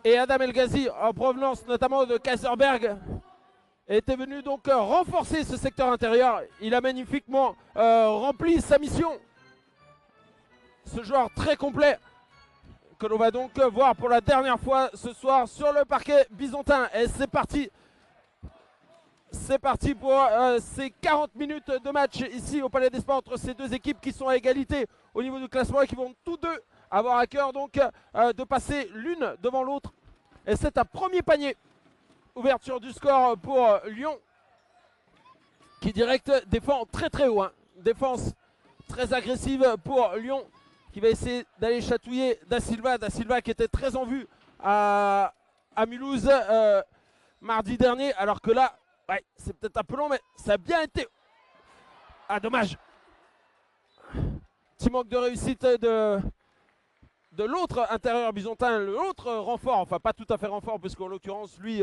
Et Adam El Ghazi, en provenance notamment de Kaiserberg, était venu donc renforcer ce secteur intérieur. Il a magnifiquement rempli sa mission. Ce joueur très complet que l'on va donc voir pour la dernière fois ce soir sur le parquet byzantin. Et c'est parti. C'est parti pour ces 40 minutes de match ici au Palais des Sports entre ces deux équipes qui sont à égalité au niveau du classement et qui vont tous deux avoir à cœur donc de passer l'une devant l'autre. Et c'est un premier panier. Ouverture du score pour Lyon qui direct défend très très haut. Hein. Défense très agressive pour Lyon qui va essayer d'aller chatouiller Da Silva. Da Silva qui était très en vue à Mulhouse mardi dernier, alors que là, ouais, c'est peut-être un peu long, mais ça a bien été. Ah, dommage. Petit manque de réussite de l'autre intérieur byzantin, l'autre renfort, enfin pas tout à fait renfort, parce qu'en l'occurrence, lui,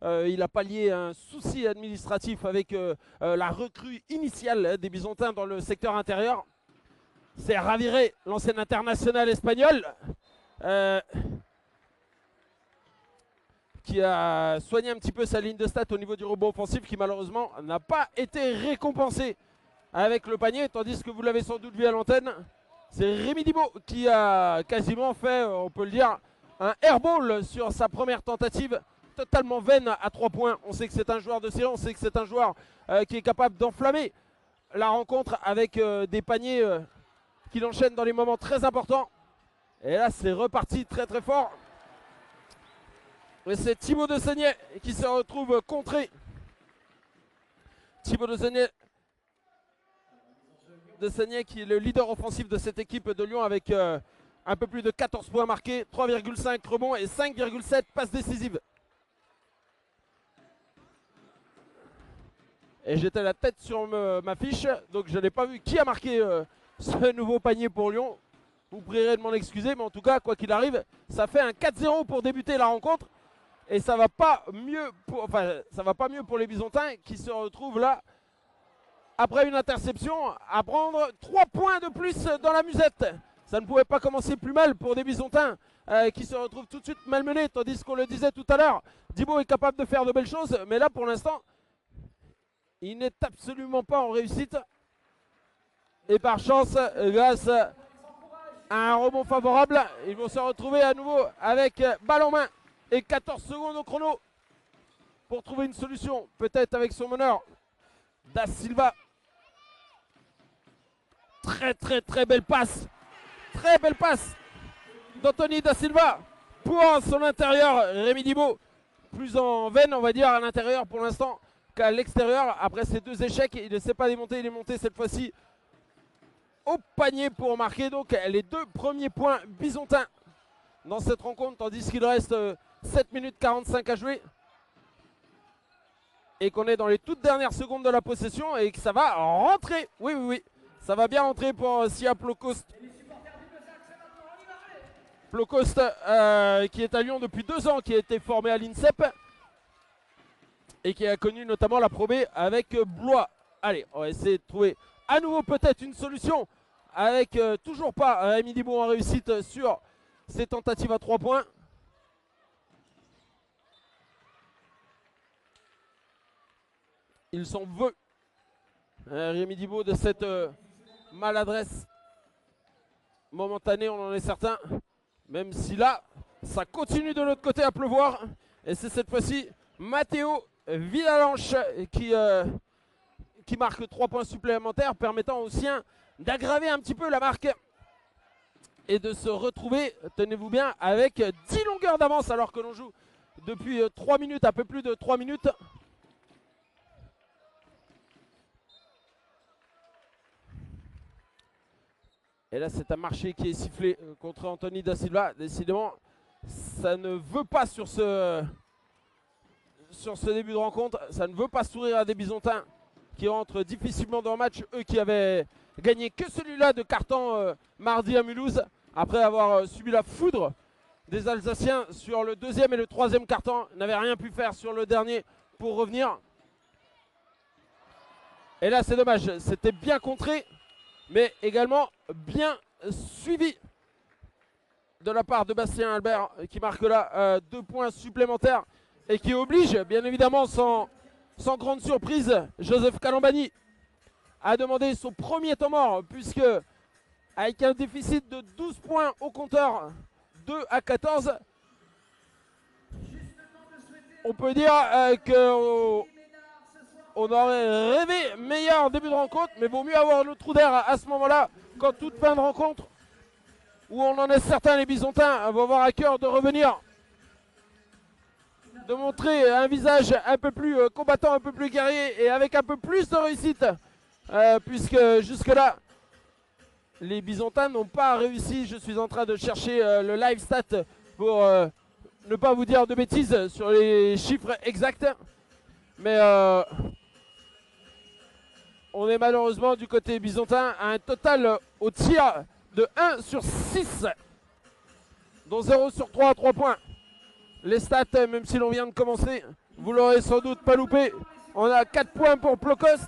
il a pallié un souci administratif avec la recrue initiale des Byzantins dans le secteur intérieur. C'est Raviré, l'ancien international espagnol, qui a soigné un petit peu sa ligne de stats au niveau du rebond offensif, qui malheureusement n'a pas été récompensé avec le panier, tandis que vous l'avez sans doute vu à l'antenne, c'est Rémi Dibo qui a quasiment fait, on peut le dire, un airball sur sa première tentative, totalement vaine à 3 points. On sait que c'est un joueur de série, on sait que c'est un joueur qui est capable d'enflammer la rencontre avec des paniers qu'il enchaîne dans les moments très importants. Et là, c'est reparti très très fort. Et c'est Thibaut de Seignet qui se retrouve contré. Thibaut de Seignet qui est le leader offensif de cette équipe de Lyon avec un peu plus de 14 points marqués, 3,5 rebonds et 5,7 passes décisives. Et j'étais la tête sur ma fiche, donc je n'ai pas vu qui a marqué ce nouveau panier pour Lyon. Vous prierez de m'en excuser, mais en tout cas, quoi qu'il arrive, ça fait un 4-0 pour débuter la rencontre. Et ça va pas mieux pour les Byzantins qui se retrouvent là, après une interception, à prendre 3 points de plus dans la musette. Ça ne pouvait pas commencer plus mal pour des Byzantins qui se retrouvent tout de suite malmenés, tandis qu'on le disait tout à l'heure, Dibo est capable de faire de belles choses, mais là pour l'instant, il n'est absolument pas en réussite. Et par chance, grâce à un rebond favorable, ils vont se retrouver à nouveau avec balle en main et 14 secondes au chrono pour trouver une solution, peut-être avec son meneur Da Silva. Très belle passe. Très belle passe d'Anthony Da Silva pour son intérieur. Rémi Dibo, plus en veine, on va dire, à l'intérieur pour l'instant qu'à l'extérieur. Après ces deux échecs, il ne s'est pas démonté. Il est monté cette fois-ci au panier pour marquer donc les 2 premiers points byzantins dans cette rencontre, tandis qu'il reste 7 minutes 45 à jouer. Et qu'on est dans les toutes dernières secondes de la possession et que ça va rentrer. Oui. Ça va bien rentrer pour Sia Plokost. Plokost qui est à Lyon depuis 2 ans, qui a été formé à l'INSEP et qui a connu notamment la Pro B avec Blois. Allez, on va essayer de trouver à nouveau peut-être une solution avec toujours pas Rémi Dibo en réussite sur ses tentatives à 3 points. Il s'en veut, Rémi Dibo, de cette maladresse momentanée, on en est certain. Même si là, ça continue de l'autre côté à pleuvoir. Et c'est cette fois-ci Matteo Villalanche qui marque 3 points supplémentaires, permettant aux siens d'aggraver un petit peu la marque et de se retrouver, tenez-vous bien, avec 10 longueurs d'avance alors que l'on joue depuis 3 minutes, un peu plus de 3 minutes. Et là, c'est un marché qui est sifflé contre Anthony Da Silva. Décidément, ça ne veut pas sur ce début de rencontre. Ça ne veut pas sourire à des Byzantins qui rentrent difficilement dans le match. Eux qui avaient gagné que celui-là de carton mardi à Mulhouse, après avoir subi la foudre des Alsaciens sur le 2e et le 3e carton. N'avaient rien pu faire sur le dernier pour revenir. Et là, c'est dommage. C'était bien contré, mais également bien suivi. de la part de Bastien Albert qui marque là 2 points supplémentaires et qui oblige, bien évidemment sans grande surprise, Joseph Calambani à demander son premier temps mort, puisque avec un déficit de 12 points au compteur, 2-14, on peut dire qu'on aurait rêvé meilleur début de rencontre, mais vaut mieux avoir le trou d'air à ce moment-là qu'en toute fin de rencontre, où on en est certain, les Bisontins vont avoir à cœur de revenir, de montrer un visage un peu plus combattant, un peu plus guerrier et avec un peu plus de réussite, puisque jusque-là, les Bisontins n'ont pas réussi. Je suis en train de chercher le live stat pour ne pas vous dire de bêtises sur les chiffres exacts. Mais on est malheureusement du côté bisontin à un total au tir de 1 sur 6, dont 0 sur 3 à 3 points. Les stats, même si l'on vient de commencer, vous l'aurez sans doute pas loupé. On a 4 points pour Plocost,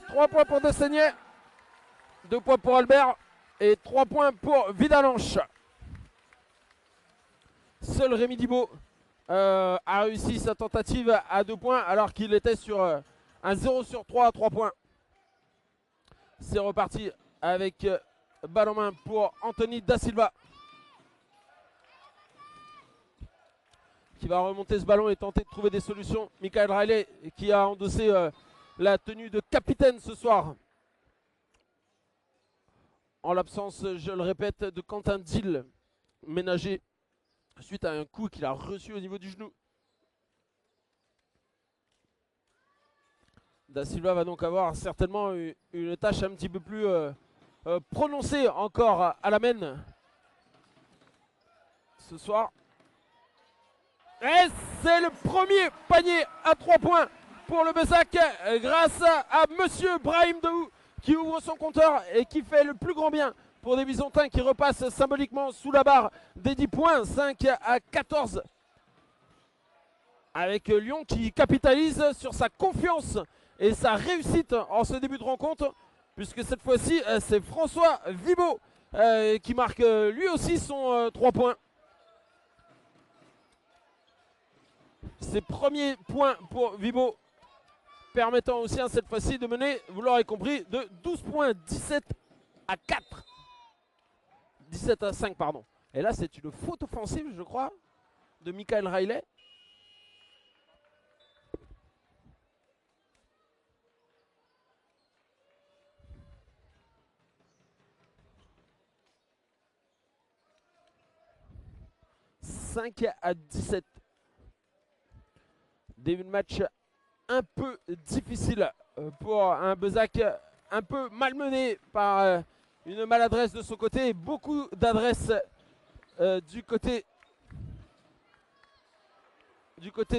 3 points pour Dessaigney, 2 points pour Albert et 3 points pour Vidalanche. Seul Rémi Dibaud a réussi sa tentative à 2 points alors qu'il était sur un 0 sur 3 à 3 points. C'est reparti avec balle en main pour Anthony Da Silva, qui va remonter ce ballon et tenter de trouver des solutions. Michael Riley qui a endossé la tenue de capitaine ce soir, en l'absence, je le répète, de Quentin Dill, ménagé suite à un coup qu'il a reçu au niveau du genou. Da Silva va donc avoir certainement une tâche un petit peu plus prononcée encore à la main ce soir. Et c'est le premier panier à 3 points pour le Bezac grâce à Monsieur Brahim Dehou qui ouvre son compteur et qui fait le plus grand bien pour des Bisontins qui repassent symboliquement sous la barre des 10 points, 5-14. Avec Lyon qui capitalise sur sa confiance et sa réussite en ce début de rencontre, puisque cette fois-ci c'est François Vibo qui marque lui aussi son 3 points. Ses premiers points pour Vibo, permettant aussi cette fois-ci de mener, vous l'aurez compris, de 12 points, 17 à 4. 17 à 5, pardon. Et là, c'est une faute offensive, je crois, de Michael Riley. « 5 à 17. Début de match un peu difficile pour un Bezac un peu malmené par une maladresse de son côté et beaucoup d'adresse du côté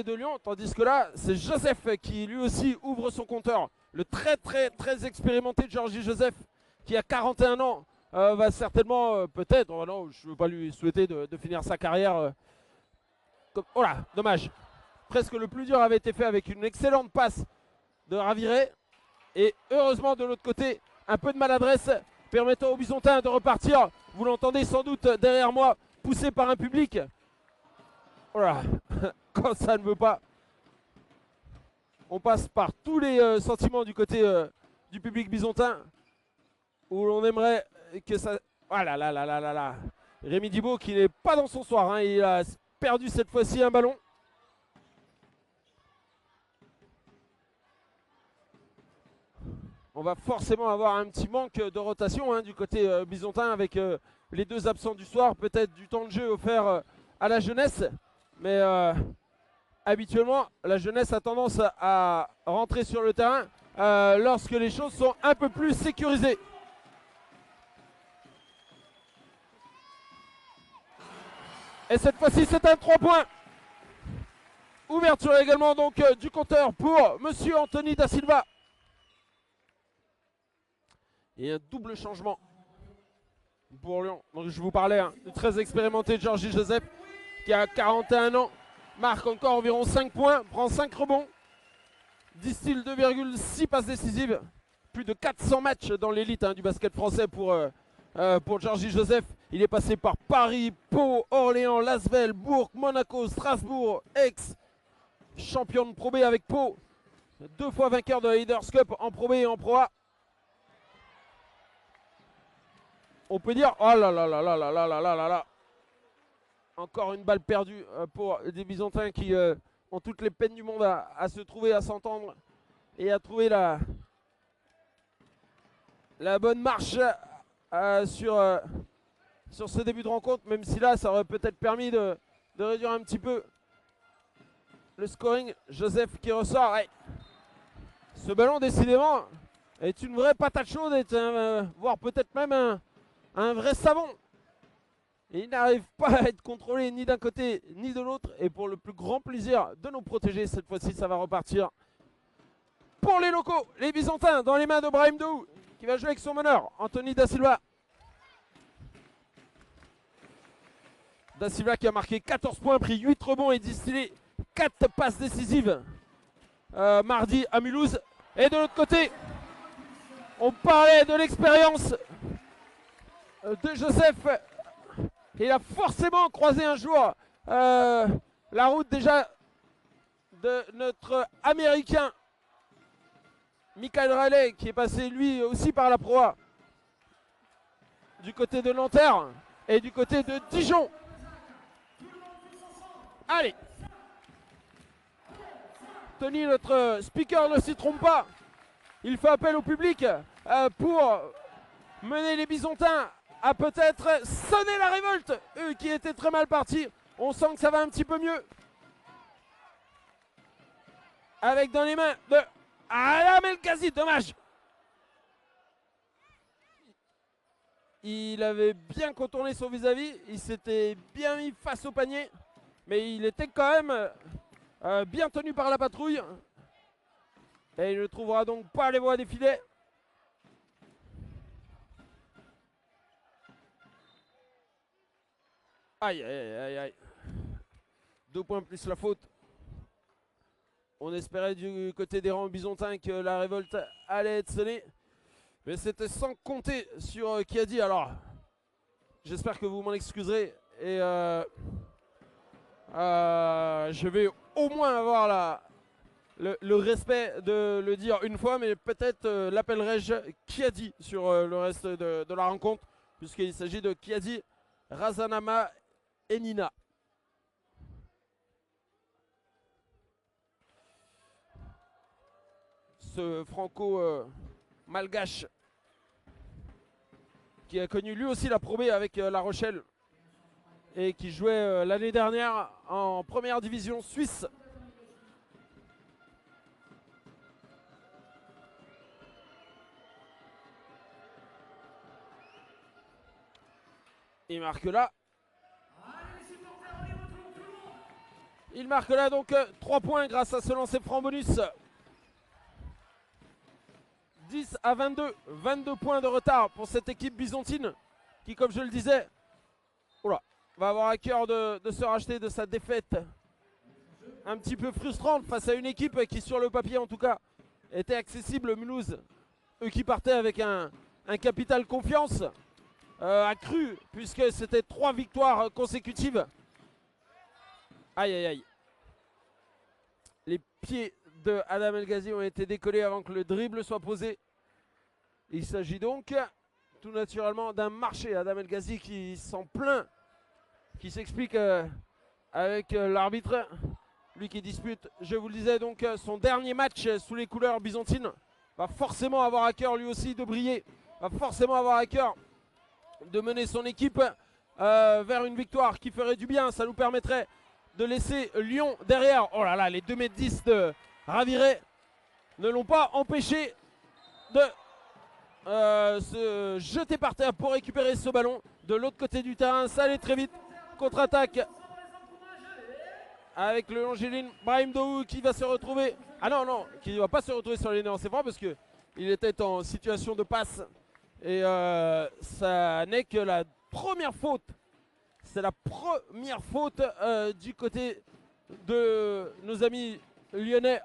de Lyon, tandis que là c'est Joseph qui lui aussi ouvre son compteur. Le très expérimenté Georgie Joseph qui a 41 ans va certainement peut-être, oh non, je ne veux pas lui souhaiter de finir sa carrière comme, oh là, dommage. Presque le plus dur avait été fait avec une excellente passe de Raviré. Et heureusement de l'autre côté, un peu de maladresse permettant aux Bisontins de repartir. Vous l'entendez sans doute derrière moi, poussé par un public. Voilà, quand ça ne veut pas. On passe par tous les sentiments du côté du public bisontin, où l'on aimerait que ça... Voilà, là. Rémi Dibaud qui n'est pas dans son soir, hein. Il a perdu cette fois-ci un ballon. On va forcément avoir un petit manque de rotation du côté bisontin avec les 2 absents du soir. Peut-être du temps de jeu offert à la jeunesse. Mais habituellement, la jeunesse a tendance à rentrer sur le terrain lorsque les choses sont un peu plus sécurisées. Et cette fois-ci, c'est un 3 points. Ouverture également donc du compteur pour Monsieur Anthony Da Silva. Et un double changement pour Lyon. Donc je vous parlais du très expérimenté Georgie Joseph qui a 41 ans, marque encore environ 5 points, prend 5 rebonds, distille 2,6 passes décisives, plus de 400 matchs dans l'élite du basket français pour pour Georgie Joseph. Il est passé par Paris, Pau, Orléans, Lasvel, Bourg, Monaco, Strasbourg, Aix. Champion de Pro B avec Pau. 2 fois vainqueur de la Leaders Cup en Pro B et en Pro A. On peut dire, oh là là là là là là là là là là. Encore une balle perdue pour des Byzantins qui ont toutes les peines du monde à se trouver, à s'entendre et à trouver la bonne marche sur ce début de rencontre. Même si là, ça aurait peut-être permis de réduire un petit peu le scoring. Joseph qui ressort. Ouais. Ce ballon, décidément, est une vraie patate chaude, voire peut-être même un vrai savon. Et il n'arrive pas à être contrôlé ni d'un côté ni de l'autre. Et pour le plus grand plaisir de nos protégés, cette fois-ci, ça va repartir pour les locaux, les Byzantins, dans les mains de Brahim Dou, qui va jouer avec son meneur, Anthony Da Silva. Da Silva qui a marqué 14 points, pris 8 rebonds et distillé 4 passes décisives mardi à Mulhouse. Et de l'autre côté, on parlait de l'expérience de Joseph. Il a forcément croisé un jour la route déjà de notre Américain Michael Raleigh, qui est passé lui aussi par la Pro A du côté de Nanterre et du côté de Dijon. Allez, Tony, notre speaker, ne s'y trompe pas. Il fait appel au public pour mener les Byzantins à peut-être sonner la révolte. Eux qui étaient très mal partis. On sent que ça va un petit peu mieux. Avec dans les mains de Adam El Ghazi. Dommage. Il avait bien contourné son vis-à-vis. Il s'était bien mis face au panier. Mais il était quand même bien tenu par la patrouille. Et il ne trouvera donc pas les voies des filets. Aïe, aïe, aïe, aïe. 2 points plus la faute. On espérait du côté des rangs byzantins que la révolte allait être sonnée. Mais c'était sans compter sur Kiadi. Alors, j'espère que vous m'en excuserez. Et je vais au moins avoir le respect de le dire une fois. Mais peut-être l'appellerai-je Kiadi sur le reste de la rencontre. Puisqu'il s'agit de Kiadi, Razanama et Nina. Ce franco-malgache qui a connu lui aussi la Pro B avec La Rochelle et qui jouait l'année dernière en première division suisse. Il marque là. Il marque là donc 3 points grâce à ce lancer franc bonus. 10 à 22. 22 points de retard pour cette équipe byzantine qui, comme je le disais, va avoir à cœur de se racheter de sa défaite un petit peu frustrante face à une équipe qui, sur le papier en tout cas, était accessible. Mulhouse, eux qui partaient avec un capital confiance accru, puisque c'était 3 victoires consécutives. Aïe aïe aïe. Les pieds de Adam El Ghazi ont été décollés avant que le dribble soit posé. Il s'agit donc tout naturellement d'un marché. Adam El Ghazi qui s'en plaint, qui s'explique avec l'arbitre. Lui qui dispute, je vous le disais, donc son dernier match sous les couleurs byzantines. Va forcément avoir à cœur lui aussi de briller. Va forcément avoir à cœur de mener son équipe vers une victoire qui ferait du bien. Ça nous permettrait de laisser Lyon derrière. Oh là là, les 2,10 m de Raviré ne l'ont pas empêché de se jeter par terre pour récupérer ce ballon. De l'autre côté du terrain, ça allait très vite. Contre-attaque avec le Longéline Brahim Dou qui va se retrouver. Ah non, non, qui ne va pas se retrouver sur les lancers francs parce qu'il était en situation de passe. Et ça n'est que la première faute. C'est la première faute du côté de nos amis lyonnais.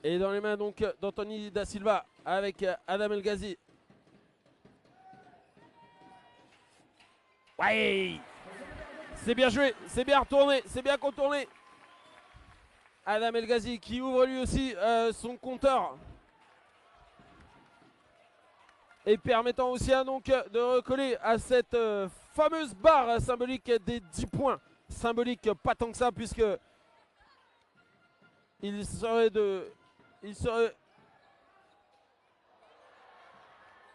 Et dans les mains donc d'Anthony Da Silva avec Adam El Ghazi. Ouais, c'est bien joué, c'est bien retourné, c'est bien contourné. Adam El Ghazi qui ouvre lui aussi son compteur. Et permettant aussi donc de recoller à cette fameuse barre symbolique des 10 points. Symbolique pas tant que ça puisque il serait de... Il serait...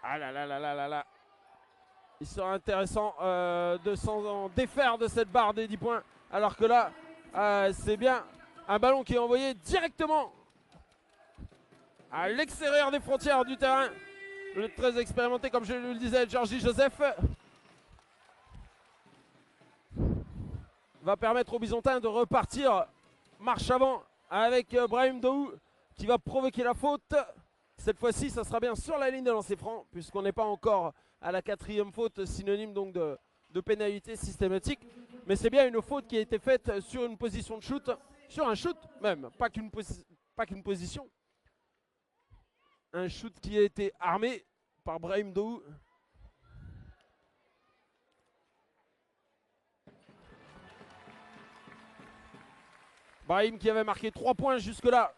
Ah là là là là là là. Il serait intéressant de s'en défaire de cette barre des 10 points. Alors que là, c'est bien un ballon qui est envoyé directement à l'extérieur des frontières du terrain. Le très expérimenté, comme je le disais, Georgie Joseph va permettre aux Byzantins de repartir marche avant avec Brahim Daou qui va provoquer la faute. Cette fois-ci, ça sera bien sur la ligne de lancer franc puisqu'on n'est pas encore à la 4e faute, synonyme donc de pénalité systématique. Mais c'est bien une faute qui a été faite sur une position de shoot, sur un shoot même, pas qu'une position. Un shoot qui a été armé par Brahim Daou. Brahim qui avait marqué 3 points jusque-là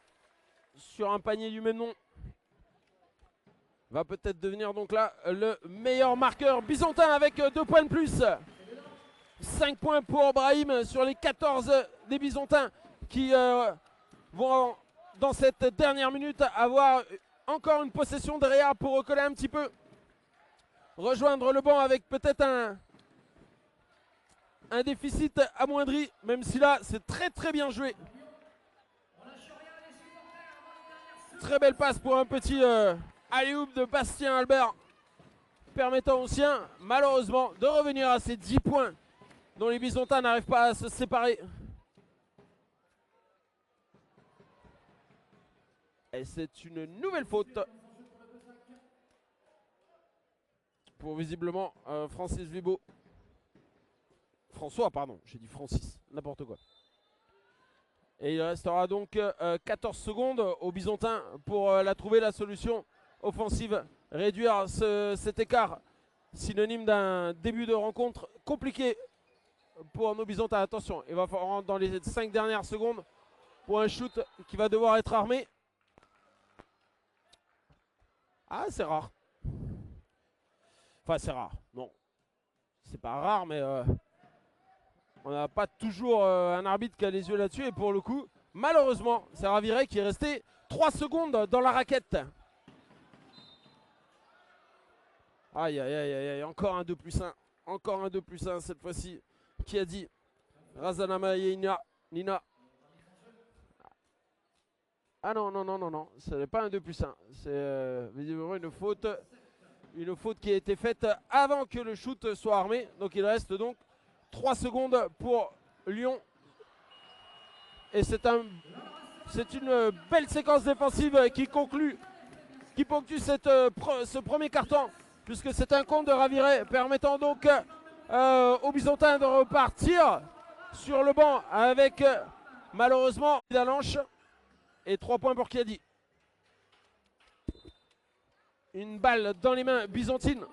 sur un panier du même nom va peut-être devenir donc là le meilleur marqueur byzantin avec 2 points de plus. 5 points pour Brahim sur les 14 des Byzantins qui vont dans cette dernière minute avoir encore une possession derrière pour recoller un petit peu. Rejoindre le banc avec peut-être un déficit amoindri, même si là c'est très très bien joué. Très belle passe pour un petit alley-oop de Bastien Albert, permettant aux siens malheureusement de revenir à ces 10 points dont les Byzantins n'arrivent pas à se séparer. Et c'est une nouvelle faute pour visiblement Francis Vibo. François, pardon, j'ai dit Francis, n'importe quoi. Et il restera donc 14 secondes aux Byzantins pour la trouver la solution offensive. Réduire cet écart, synonyme d'un début de rencontre compliqué pour nos Byzantins. Attention, il va falloir rentrer dans les 5 dernières secondes pour un shoot qui va devoir être armé. Ah, c'est rare. Enfin, c'est rare, non. C'est pas rare, mais... on n'a pas toujours un arbitre qui a les yeux là-dessus. Et pour le coup, malheureusement, c'est Raviré qui est resté 3 secondes dans la raquette. Aïe, aïe, aïe, aïe, encore un 2+1. Encore un 2+1 cette fois-ci. Qui a dit Razanama Nina. Ah non, non, non, non, non. Ce n'est pas un 2+1. C'est visiblement une faute. Une faute qui a été faite avant que le shoot soit armé. Donc il reste donc 3 secondes pour Lyon. Et c'est une belle séquence défensive qui ponctue ce premier carton. Puisque c'est un compte de Raviré permettant donc aux Byzantins de repartir sur le banc avec malheureusement Dalanche. Et 3 points pour Kiadi. Une balle dans les mains byzantines.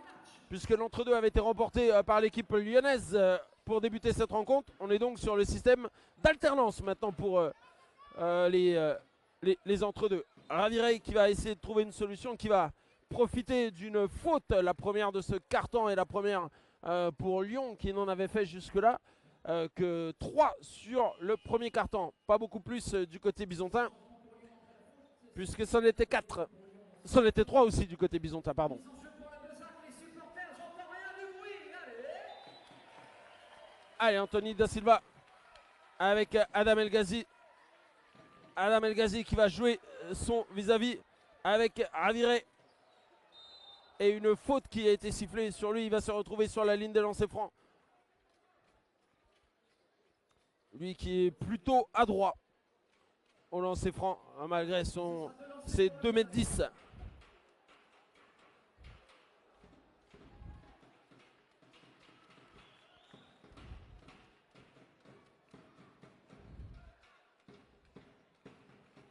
Puisque l'entre-deux avait été remporté par l'équipe lyonnaise pour débuter cette rencontre. On est donc sur le système d'alternance maintenant pour les entre-deux. Raviré qui va essayer de trouver une solution, qui va profiter d'une faute, la première de ce carton et la première pour Lyon qui n'en avait fait jusque-là que 3 sur le premier carton. Pas beaucoup plus du côté byzantin, puisque c'en était 4. C'en était 3 aussi du côté byzantin, pardon. Allez, Anthony Da Silva avec Adam El Ghazi. Adam El Ghazi qui va jouer son vis-à-vis avec Raviré. Et une faute qui a été sifflée sur lui. Il va se retrouver sur la ligne des lancers francs. Lui qui est plutôt adroit au lancer franc, malgré ses 2,10 m.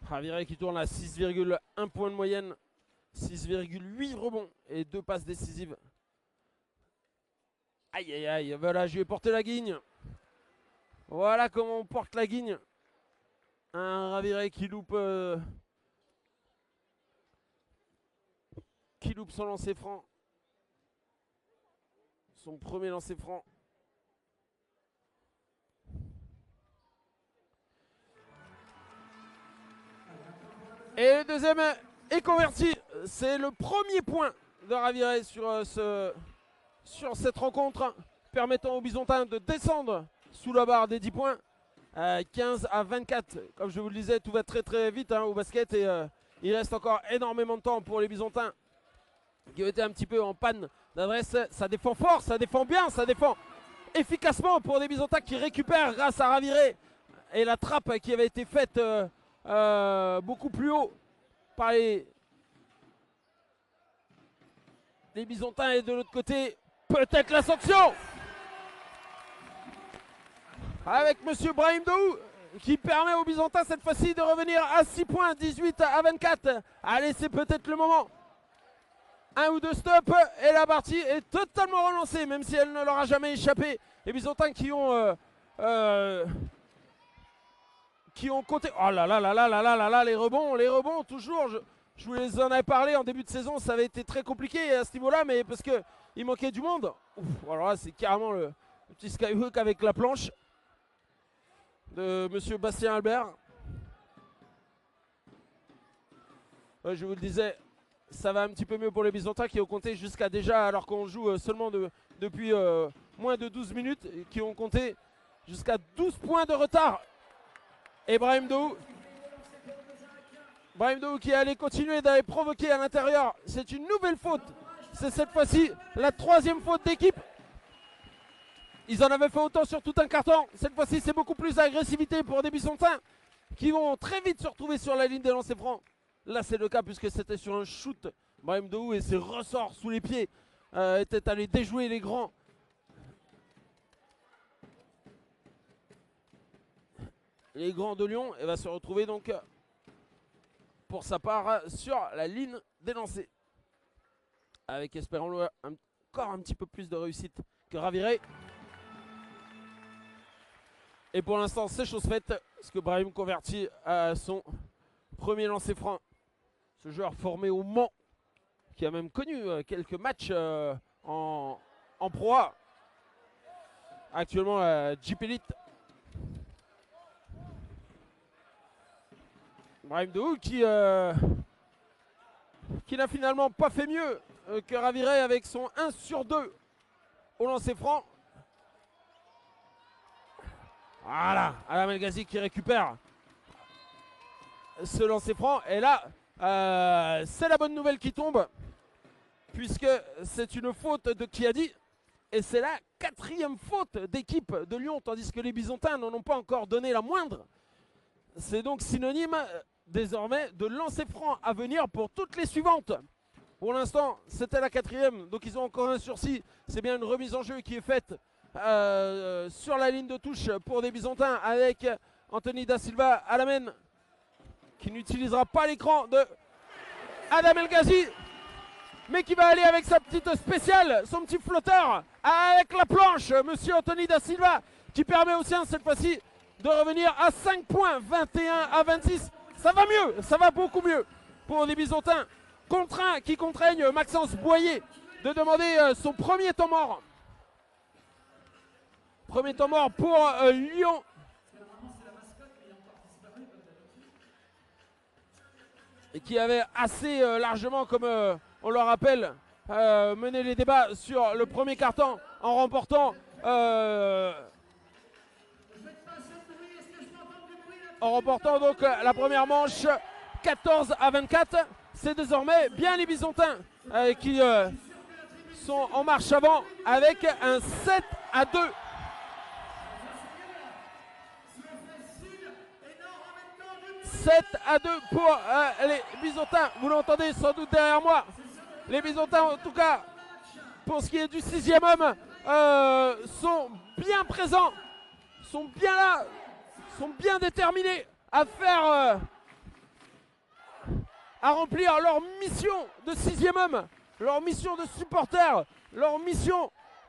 Raviré qui tourne à 6,1 points de moyenne, 6,8 rebonds et 2 passes décisives. Aïe aïe aïe, voilà, je lui ai porté la guigne. Voilà comment on porte la guigne. Un Raviré qui loupe son lancer franc. Son premier lancer franc. Et le deuxième est converti. C'est le premier point de Raviré sur cette rencontre, permettant aux Bisontins de descendre sous la barre des 10 points. 15 à 24. Comme je vous le disais, tout va très très vite au basket. Et il reste encore énormément de temps pour les Bisontins qui ont été un petit peu en panne d'adresse. Ça défend fort, ça défend bien, ça défend efficacement pour des Bisontins qui récupèrent grâce à Raviré. Et la trappe qui avait été faite beaucoup plus haut par les Bisontins. Et de l'autre côté, peut-être la sanction avec monsieur Brahim Dou qui permet aux Bisontins cette fois-ci de revenir à 6 points, 18 à 24. Allez, c'est peut-être le moment. Un ou deux stops et la partie est totalement relancée, même si elle ne leur a jamais échappé. Les Bisontins qui ont compté. Oh là là là là là là là là, les rebonds toujours. Je vous les en avais parlé en début de saison, ça avait été très compliqué à ce niveau-là, mais parce qu'il manquait du monde. Ouf, alors là, c'est carrément le petit skyhook avec la planche de monsieur Bastien Albert. Je vous le disais, ça va un petit peu mieux pour les Bisontins qui ont compté jusqu'à déjà, alors qu'on joue seulement depuis moins de 12 minutes, qui ont compté jusqu'à 12 points de retard. Et Brahim Dou qui allait continuer d'aller provoquer à l'intérieur. C'est une nouvelle faute. C'est cette fois-ci la 3e faute d'équipe. Ils en avaient fait autant sur tout un carton. Cette fois-ci, c'est beaucoup plus d'agressivité pour des Bisontins qui vont très vite se retrouver sur la ligne des lancers francs. Là, c'est le cas puisque c'était sur un shoot. Brahim Dou et ses ressorts sous les pieds étaient allés déjouer les grands. Les grands de Lyon. Et va se retrouver donc pour sa part sur la ligne des lancers. Avec, espérons-le, encore un petit peu plus de réussite que Raviré. Et pour l'instant, c'est chose faite, parce que Brahim convertit à son premier lancer franc. Ce joueur formé au Mans, qui a même connu quelques matchs en Pro A. Actuellement à Jeep Elite. Brahim Dou qui n'a finalement pas fait mieux que Raviré avec son 1 sur 2 au lancer franc. Voilà, Adam El Ghazi qui récupère ce lancer franc. Et là, c'est la bonne nouvelle qui tombe, puisque c'est une faute de Kiadi. Et c'est la 4e faute d'équipe de Lyon, tandis que les Bisontins n'en ont pas encore donné la moindre. C'est donc synonyme désormais de lancer franc à venir pour toutes les suivantes. Pour l'instant, c'était la 4e, donc ils ont encore un sursis. C'est bien une remise en jeu qui est faite sur la ligne de touche pour des Bisontins avec Anthony Da Silva à la main, qui n'utilisera pas l'écran de Adam El Ghazi, mais qui va aller avec sa petite spéciale, son petit flotteur avec la planche, monsieur Anthony Da Silva, qui permet aux siens cette fois-ci de revenir à 5 points, 21 à 26. Ça va mieux, ça va beaucoup mieux pour les Bisontins qui contraignent Maxence Boyer de demander son premier temps mort. Premier temps mort pour Lyon. Et qui avait assez largement, comme on le rappelle, mené les débats sur le premier carton en remportant donc la première manche 14 à 24. C'est désormais bien les Bisontins qui sont en marche avant avec un 7 à 2. Pour les Bisontins. Vous l'entendez sans doute derrière moi. Les Bisontins, en tout cas, pour ce qui est du 6e homme, sont bien présents, sont bien là, sont bien déterminés à faire, à remplir leur mission de 6e homme, leur mission de supporter, leur mission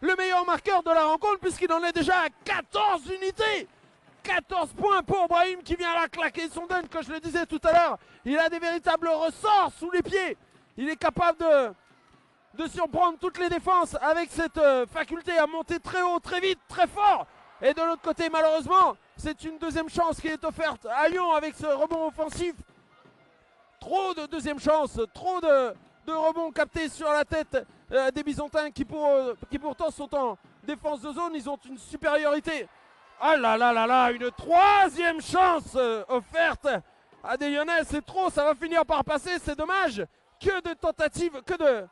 le meilleur marqueur de la rencontre puisqu'il en est déjà à 14 unités. 14 points pour Brahim qui vient là claquer son dunk, comme je le disais tout à l'heure. Il a des véritables ressorts sous les pieds. Il est capable de surprendre toutes les défenses avec cette faculté à monter très haut, très vite, très fort. Et de l'autre côté, malheureusement, c'est une deuxième chance qui est offerte à Lyon avec ce rebond offensif. Trop de deuxième chance, trop de rebonds captés sur la tête des Byzantins qui pourtant sont en défense de zone. Ils ont une supériorité. Ah là là là là, une troisième chance offerte à des Lyonnais. C'est trop, ça va finir par passer, c'est dommage. Que de tentatives, que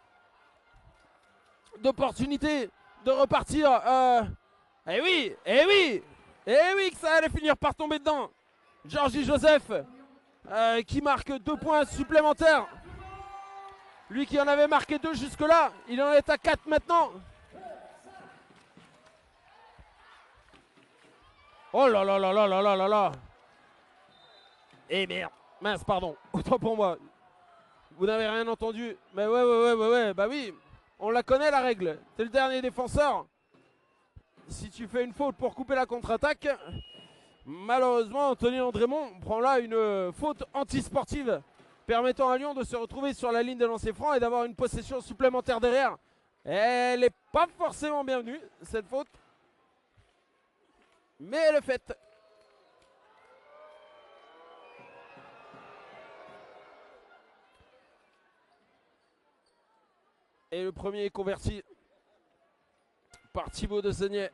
d'opportunités de repartir. Eh oui, eh oui, eh oui que ça allait finir par tomber dedans. Georgie Joseph qui marque 2 points supplémentaires. Lui qui en avait marqué 2 jusque-là, il en est à 4 maintenant. Oh là là là là là là là là. Eh merde, mince, pardon, autant pour moi. Vous n'avez rien entendu. Mais ouais, bah oui, on la connaît la règle. T'es le dernier défenseur. Si tu fais une faute pour couper la contre-attaque, malheureusement, Anthony Andrémont prend là une faute antisportive, permettant à Lyon de se retrouver sur la ligne de lancer franc et d'avoir une possession supplémentaire derrière. Elle n'est pas forcément bienvenue, cette faute. Mais elle est faite. Et le premier est converti par Thibaut de Seignet.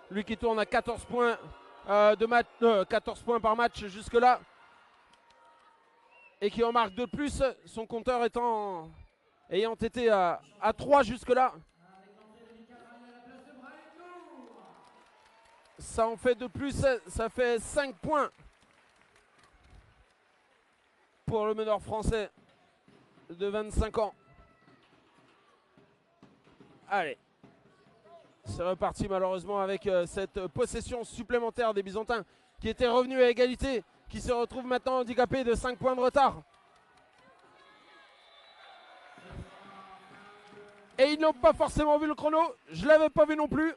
Lui qui tourne à 14 points, 14 points par match jusque-là. Et qui en marque 2 de plus, son compteur ayant été à 3 jusque-là. Ça en fait 2 de plus, ça fait 5 points pour le meneur français de 25 ans. Allez, c'est reparti malheureusement avec cette possession supplémentaire des Byzantins qui étaient revenus à égalité, qui se retrouvent maintenant handicapés de 5 points de retard. Et ils n'ont pas forcément vu le chrono, je ne l'avais pas vu non plus.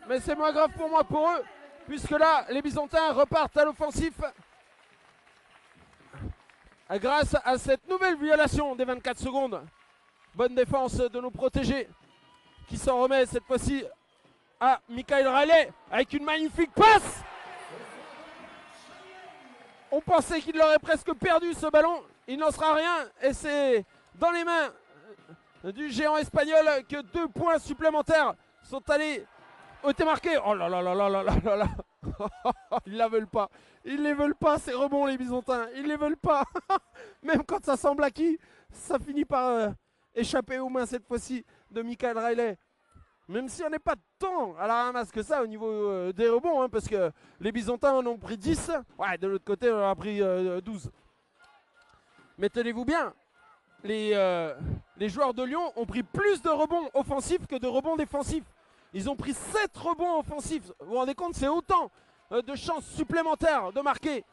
Mais c'est moins grave pour moi que pour eux, puisque là, les Byzantins repartent à l'offensif grâce à cette nouvelle violation des 24 secondes. Bonne défense de nos protégés qui s'en remet cette fois-ci à Michael Riley avec une magnifique passe. On pensait qu'il aurait presque perdu ce ballon. Il n'en sera rien et c'est dans les mains du géant espagnol que 2 points supplémentaires ont été marqués. Oh là là là là là là là. Ils la veulent pas. Ils les veulent pas ces rebonds les Byzantins. Ils les veulent pas. Même quand ça semble acquis, ça finit par échapper aux mains cette fois-ci de Michael Riley. Même si on n'est pas tant à la ramasse que ça au niveau des rebonds, hein, parce que les Byzantins en ont pris 10. Ouais, de l'autre côté, on en a pris 12. Mais tenez-vous bien, les joueurs de Lyon ont pris plus de rebonds offensifs que de rebonds défensifs. Ils ont pris 7 rebonds offensifs. Vous vous rendez compte, c'est autant de chances supplémentaires de marquer.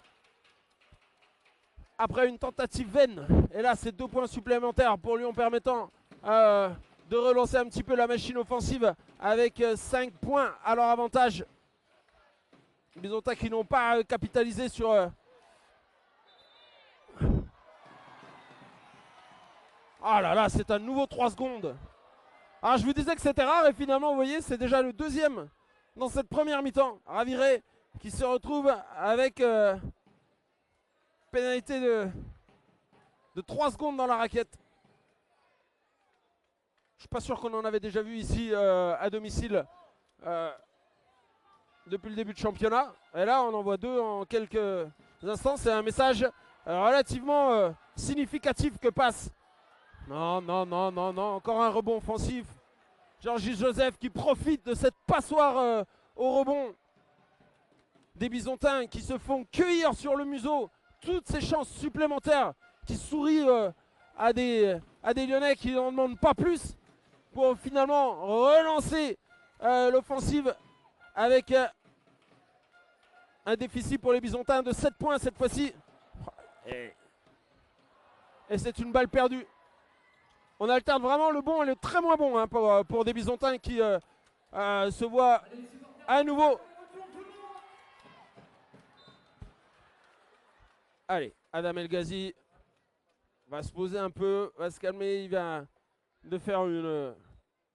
Après une tentative vaine. Et là, c'est 2 points supplémentaires pour Lyon permettant de relancer un petit peu la machine offensive avec 5 points à leur avantage. Les Byzantins qui n'ont pas capitalisé sur... Ah là là, c'est un nouveau 3 secondes. Alors je vous disais que c'était rare et finalement vous voyez c'est déjà le 2e dans cette première mi-temps. Raviré qui se retrouve avec pénalité de 3 secondes dans la raquette. Je ne suis pas sûr qu'on en avait déjà vu ici à domicile depuis le début de championnat. Et là on en voit 2 en quelques instants. C'est un message relativement significatif que passe. Non, non, non, non, non. Encore un rebond offensif. Georgie Joseph qui profite de cette passoire au rebond des Byzantins qui se font cueillir sur le museau. Toutes ces chances supplémentaires qui sourient à des Lyonnais qui n'en demandent pas plus pour finalement relancer l'offensive avec un déficit pour les Byzantins de 7 points cette fois-ci. Et c'est une balle perdue. On alterne vraiment le bon et le très moins bon hein, pour des Bisontins qui se voient à nouveau. Allez, Adam El Ghazi va se poser un peu, va se calmer, il va de faire une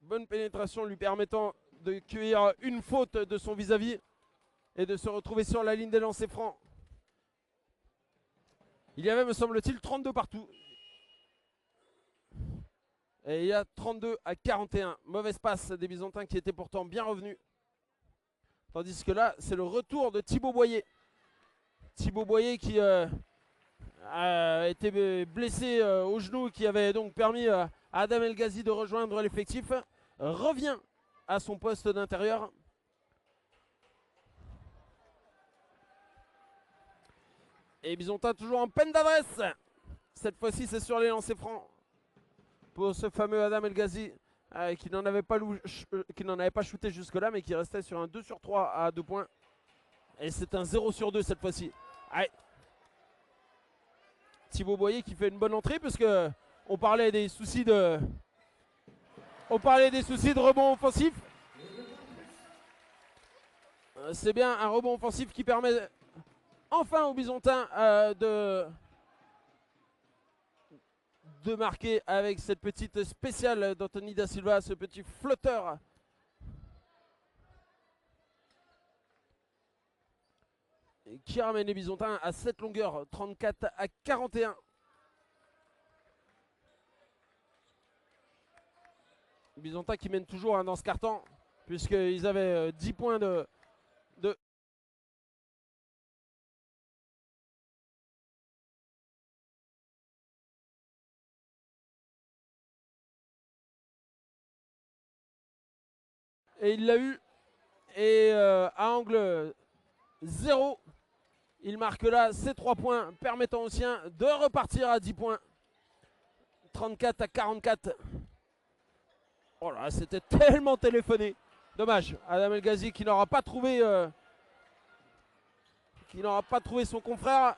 bonne pénétration lui permettant de cueillir une faute de son vis-à-vis et de se retrouver sur la ligne des lancers francs. Il y avait, me semble-t-il, 32 partout. Et il y a 32 à 41. Mauvaise passe des Bisontins qui étaient pourtant bien revenus. Tandis que là, c'est le retour de Thibaut Boyer. Thibaut Boyer qui a été blessé au genou, qui avait donc permis à Adam El Ghazi de rejoindre l'effectif. Revient à son poste d'intérieur. Et Bisontins toujours en peine d'adresse. Cette fois-ci, c'est sur les lancers francs. Pour ce fameux Adam El Ghazi qui n'en avait pas shooté jusque-là, mais qui restait sur un 2 sur 3 à 2 points. Et c'est un 0 sur 2 cette fois-ci. Thibaut Boyer qui fait une bonne entrée, parce que on parlait des soucis de rebond offensif. C'est bien un rebond offensif qui permet enfin aux Bisontins de marquer avec cette petite spéciale d'Anthony Da Silva, ce petit flotteur. Et qui ramène les Bisontins à cette longueur, 34 à 41. Les Bisontins qui mènent toujours hein, dans ce carton, puisqu'ils avaient 10 points de... Et il l'a eu. Et à angle 0, il marque là ses 3 points, permettant aux siens de repartir à 10 points. 34 à 44. Oh là, c'était tellement téléphoné. Dommage. Adam El Ghazi qui n'aura pas trouvé son confrère.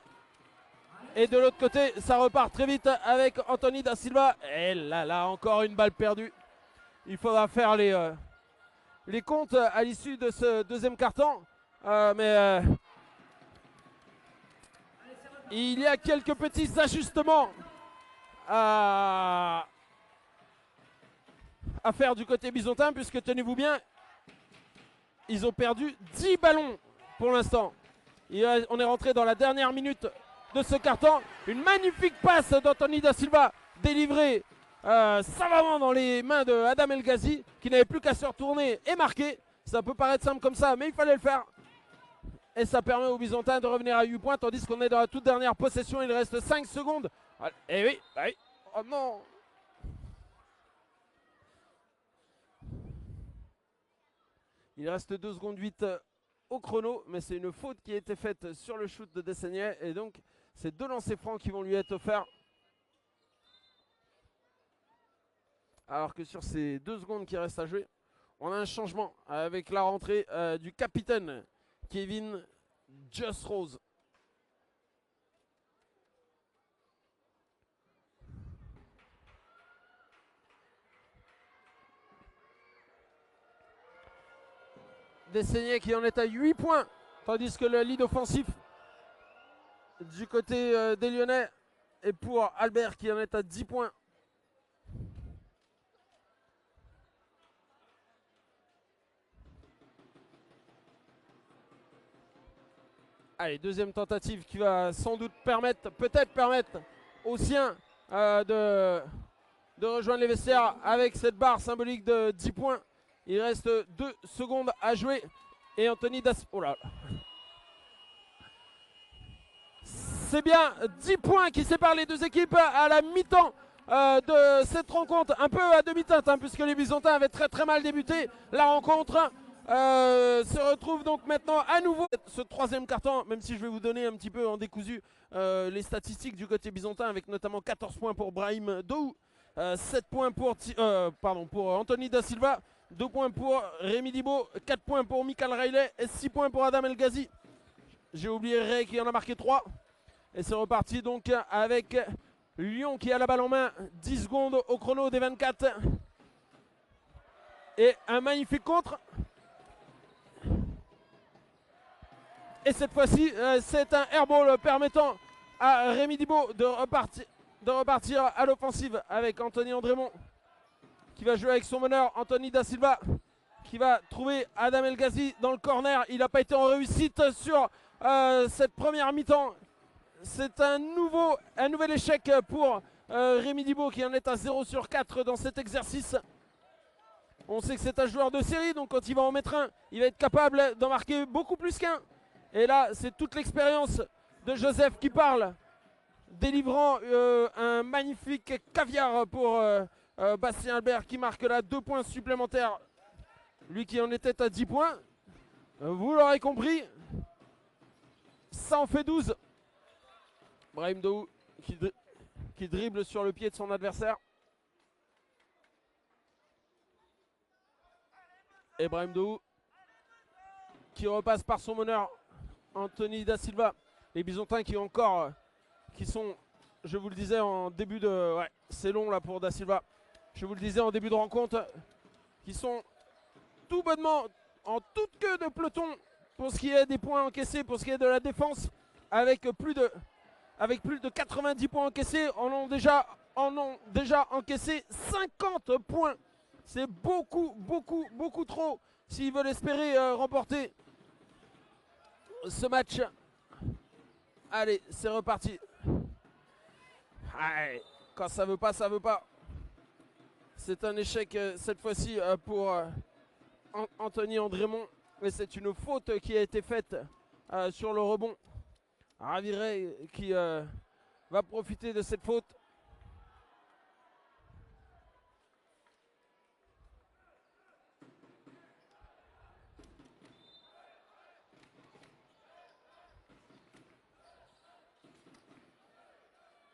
Et de l'autre côté, ça repart très vite avec Anthony Da Silva. Et là, encore une balle perdue. Il faudra faire les comptes à l'issue de ce deuxième carton. Il y a quelques petits ajustements à faire du côté bisontin, puisque tenez-vous bien, ils ont perdu 10 ballons pour l'instant. On est rentré dans la dernière minute de ce carton. Une magnifique passe d'Anthony Da Silva délivrée savamment dans les mains de Adam El Ghazi, qui n'avait plus qu'à se retourner et marquer. Ça peut paraître simple comme ça, mais il fallait le faire. Et ça permet aux Bisontins de revenir à 8 points, tandis qu'on est dans la toute dernière possession. Il reste 5 secondes. Et oui, oui. Oh non. Il reste 2 secondes 8 au chrono, mais c'est une faute qui a été faite sur le shoot de Dessaigney. Et donc, c'est 2 lancers francs qui vont lui être offerts. Alors que sur ces 2 secondes qui restent à jouer, on a un changement avec la rentrée du capitaine Kevin Just Rose. Dessaigney qui en est à 8 points, tandis que le lead offensif du côté des Lyonnais est pour Albert qui en est à 10 points. Allez, deuxième tentative qui va sans doute peut-être permettre aux siens de rejoindre les vestiaires avec cette barre symbolique de 10 points. Il reste 2 secondes à jouer. Et Anthony Das... Oh là là. C'est bien 10 points qui séparent les deux équipes à la mi-temps de cette rencontre. Un peu à demi-teinte, hein, puisque les Bisontins avaient très mal débuté la rencontre. Se retrouve donc maintenant à nouveau ce troisième carton, même si je vais vous donner un petit peu en décousu les statistiques du côté bisontin, avec notamment 14 points pour Brahim Dou, 7 points pour Anthony Da Silva, 2 points pour Rémi Dibo, 4 points pour Michael Riley et 6 points pour Adam El Ghazi. J'ai oublié Ray qui en a marqué 3. Et c'est reparti donc avec Lyon qui a la balle en main, 10 secondes au chrono des 24. Et un magnifique contre. Et cette fois-ci, c'est un airball permettant à Rémi Dibaud de repartir à l'offensive avec Anthony Andrémont qui va jouer avec son meneur Anthony Da Silva qui va trouver Adam El Ghazi dans le corner. Il n'a pas été en réussite sur cette première mi-temps. C'est un nouvel échec pour Rémi Dibaud qui en est à 0 sur 4 dans cet exercice. On sait que c'est un joueur de série, donc quand il va en mettre un, il va être capable d'en marquer beaucoup plus qu'un. Et là, c'est toute l'expérience de Joseph qui parle, délivrant un magnifique caviar pour Bastien Albert qui marque là 2 points supplémentaires. Lui qui en était à 10 points. Vous l'aurez compris, ça en fait 12. Brahim Daou qui dribble sur le pied de son adversaire. Et Brahim Daou qui repasse par son meneur Anthony Da Silva. Les Bisontins qui sont, je vous le disais en début de... Ouais, c'est long là pour Da Silva. Je vous le disais en début de rencontre, qui sont tout bonnement en toute queue de peloton pour ce qui est des points encaissés, pour ce qui est de la défense, avec plus de 90 points encaissés, en ont déjà encaissé 50 points. C'est beaucoup, beaucoup, beaucoup trop s'ils veulent espérer remporter ce match. Allez, c'est reparti. Allez, quand ça veut pas, ça veut pas. C'est un échec cette fois-ci pour Anthony Andrémont. Mais c'est une faute qui a été faite sur le rebond. Raviré qui va profiter de cette faute.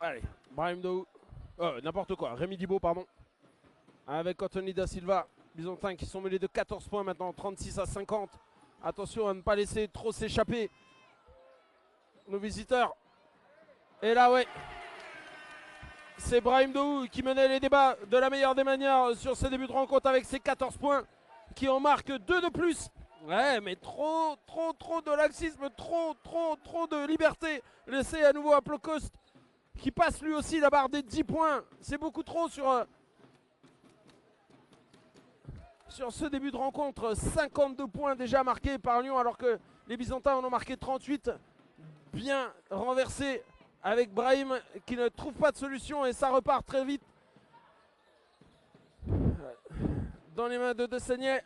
Allez, Brahim Daou, n'importe quoi, Rémi Dibaud, pardon. Avec Anthony Da Silva, Bisontins qui sont menés de 14 points maintenant, 36 à 50. Attention à ne pas laisser trop s'échapper nos visiteurs. Et là, ouais, c'est Brahim Daou qui menait les débats de la meilleure des manières sur ce début de rencontre avec ses 14 points, qui en marque 2 de plus. Ouais, mais trop de laxisme, trop de liberté laissée à nouveau à Plocost, qui passe lui aussi la barre des 10 points. C'est beaucoup trop sur ce début de rencontre. 52 points déjà marqués par Lyon alors que les Byzantins en ont marqué 38. Bien renversé avec Brahim qui ne trouve pas de solution et ça repart très vite dans les mains de Dessaigney.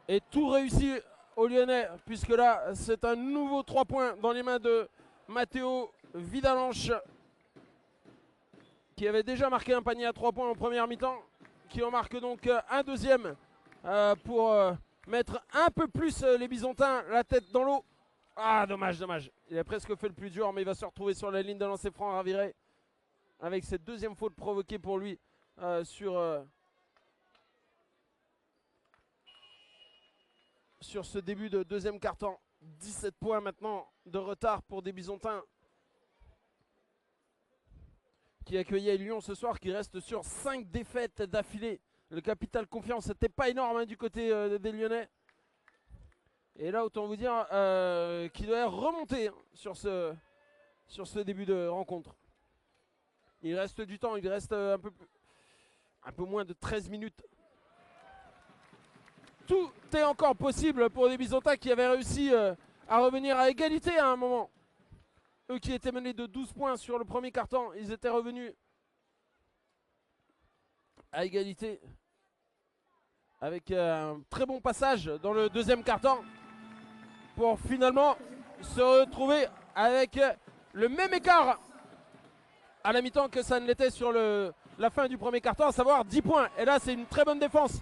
Et tout réussi aux Lyonnais, puisque là, c'est un nouveau 3 points dans les mains de Matteo Vidalanche, qui avait déjà marqué un panier à 3 points en première mi-temps, qui en marque donc un deuxième pour mettre un peu plus les Byzantins la tête dans l'eau. Ah, dommage. Il a presque fait le plus dur, mais il va se retrouver sur la ligne de lancer franc Raviré, avec cette deuxième faute provoquée pour lui sur ce début de deuxième quart-temps. 17 points maintenant de retard pour des Byzantins qui accueillaient Lyon ce soir, qui reste sur 5 défaites d'affilée. Le capital confiance n'était pas énorme du côté des Lyonnais. Et là, autant vous dire qu'il doit remonter sur ce début de rencontre. Il reste du temps, il reste un peu moins de 13 minutes. Tout est encore possible pour les Byzantins qui avaient réussi à revenir à égalité à un moment. Eux qui étaient menés de 12 points sur le premier quart-temps, ils étaient revenus à égalité avec un très bon passage dans le deuxième quart-temps pour finalement se retrouver avec le même écart à la mi-temps que ça ne l'était sur la fin du premier quart-temps, à savoir 10 points. Et là, c'est une très bonne défense.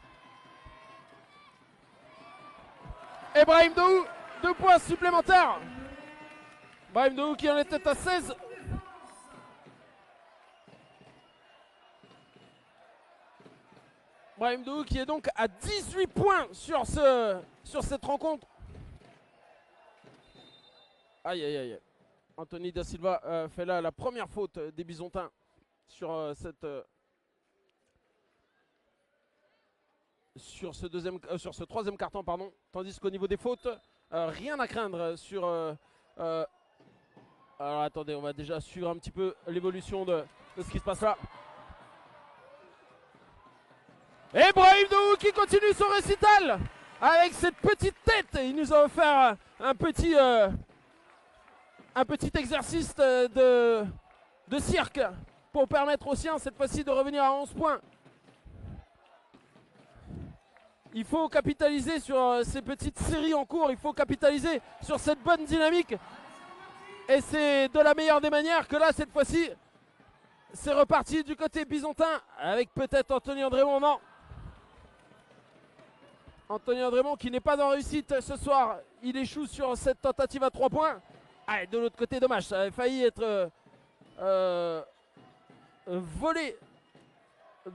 Et Brahim Daou, 2 points supplémentaires. Brahim Daou qui en était à 16. Brahim Daou qui est donc à 18 points sur cette rencontre. Aïe aïe aïe. Anthony Da Silva fait là la première faute des Bisontins sur sur ce troisième carton, pardon. Tandis qu'au niveau des fautes, rien à craindre sur. Alors attendez, on va déjà suivre un petit peu l'évolution de ce qui se passe là. Et Brahim Daou qui continue son récital avec cette petite tête. Il nous a offert un petit exercice de cirque pour permettre aux siens cette fois-ci de revenir à 11 points. Il faut capitaliser sur ces petites séries en cours, il faut capitaliser sur cette bonne dynamique. Et c'est de la meilleure des manières que là, cette fois-ci, c'est reparti du côté bisontin avec peut-être Anthony Andrémont. Non. Anthony Andrémont qui n'est pas en réussite ce soir. Il échoue sur cette tentative à 3 points. Ah, et de l'autre côté, dommage, ça avait failli être volé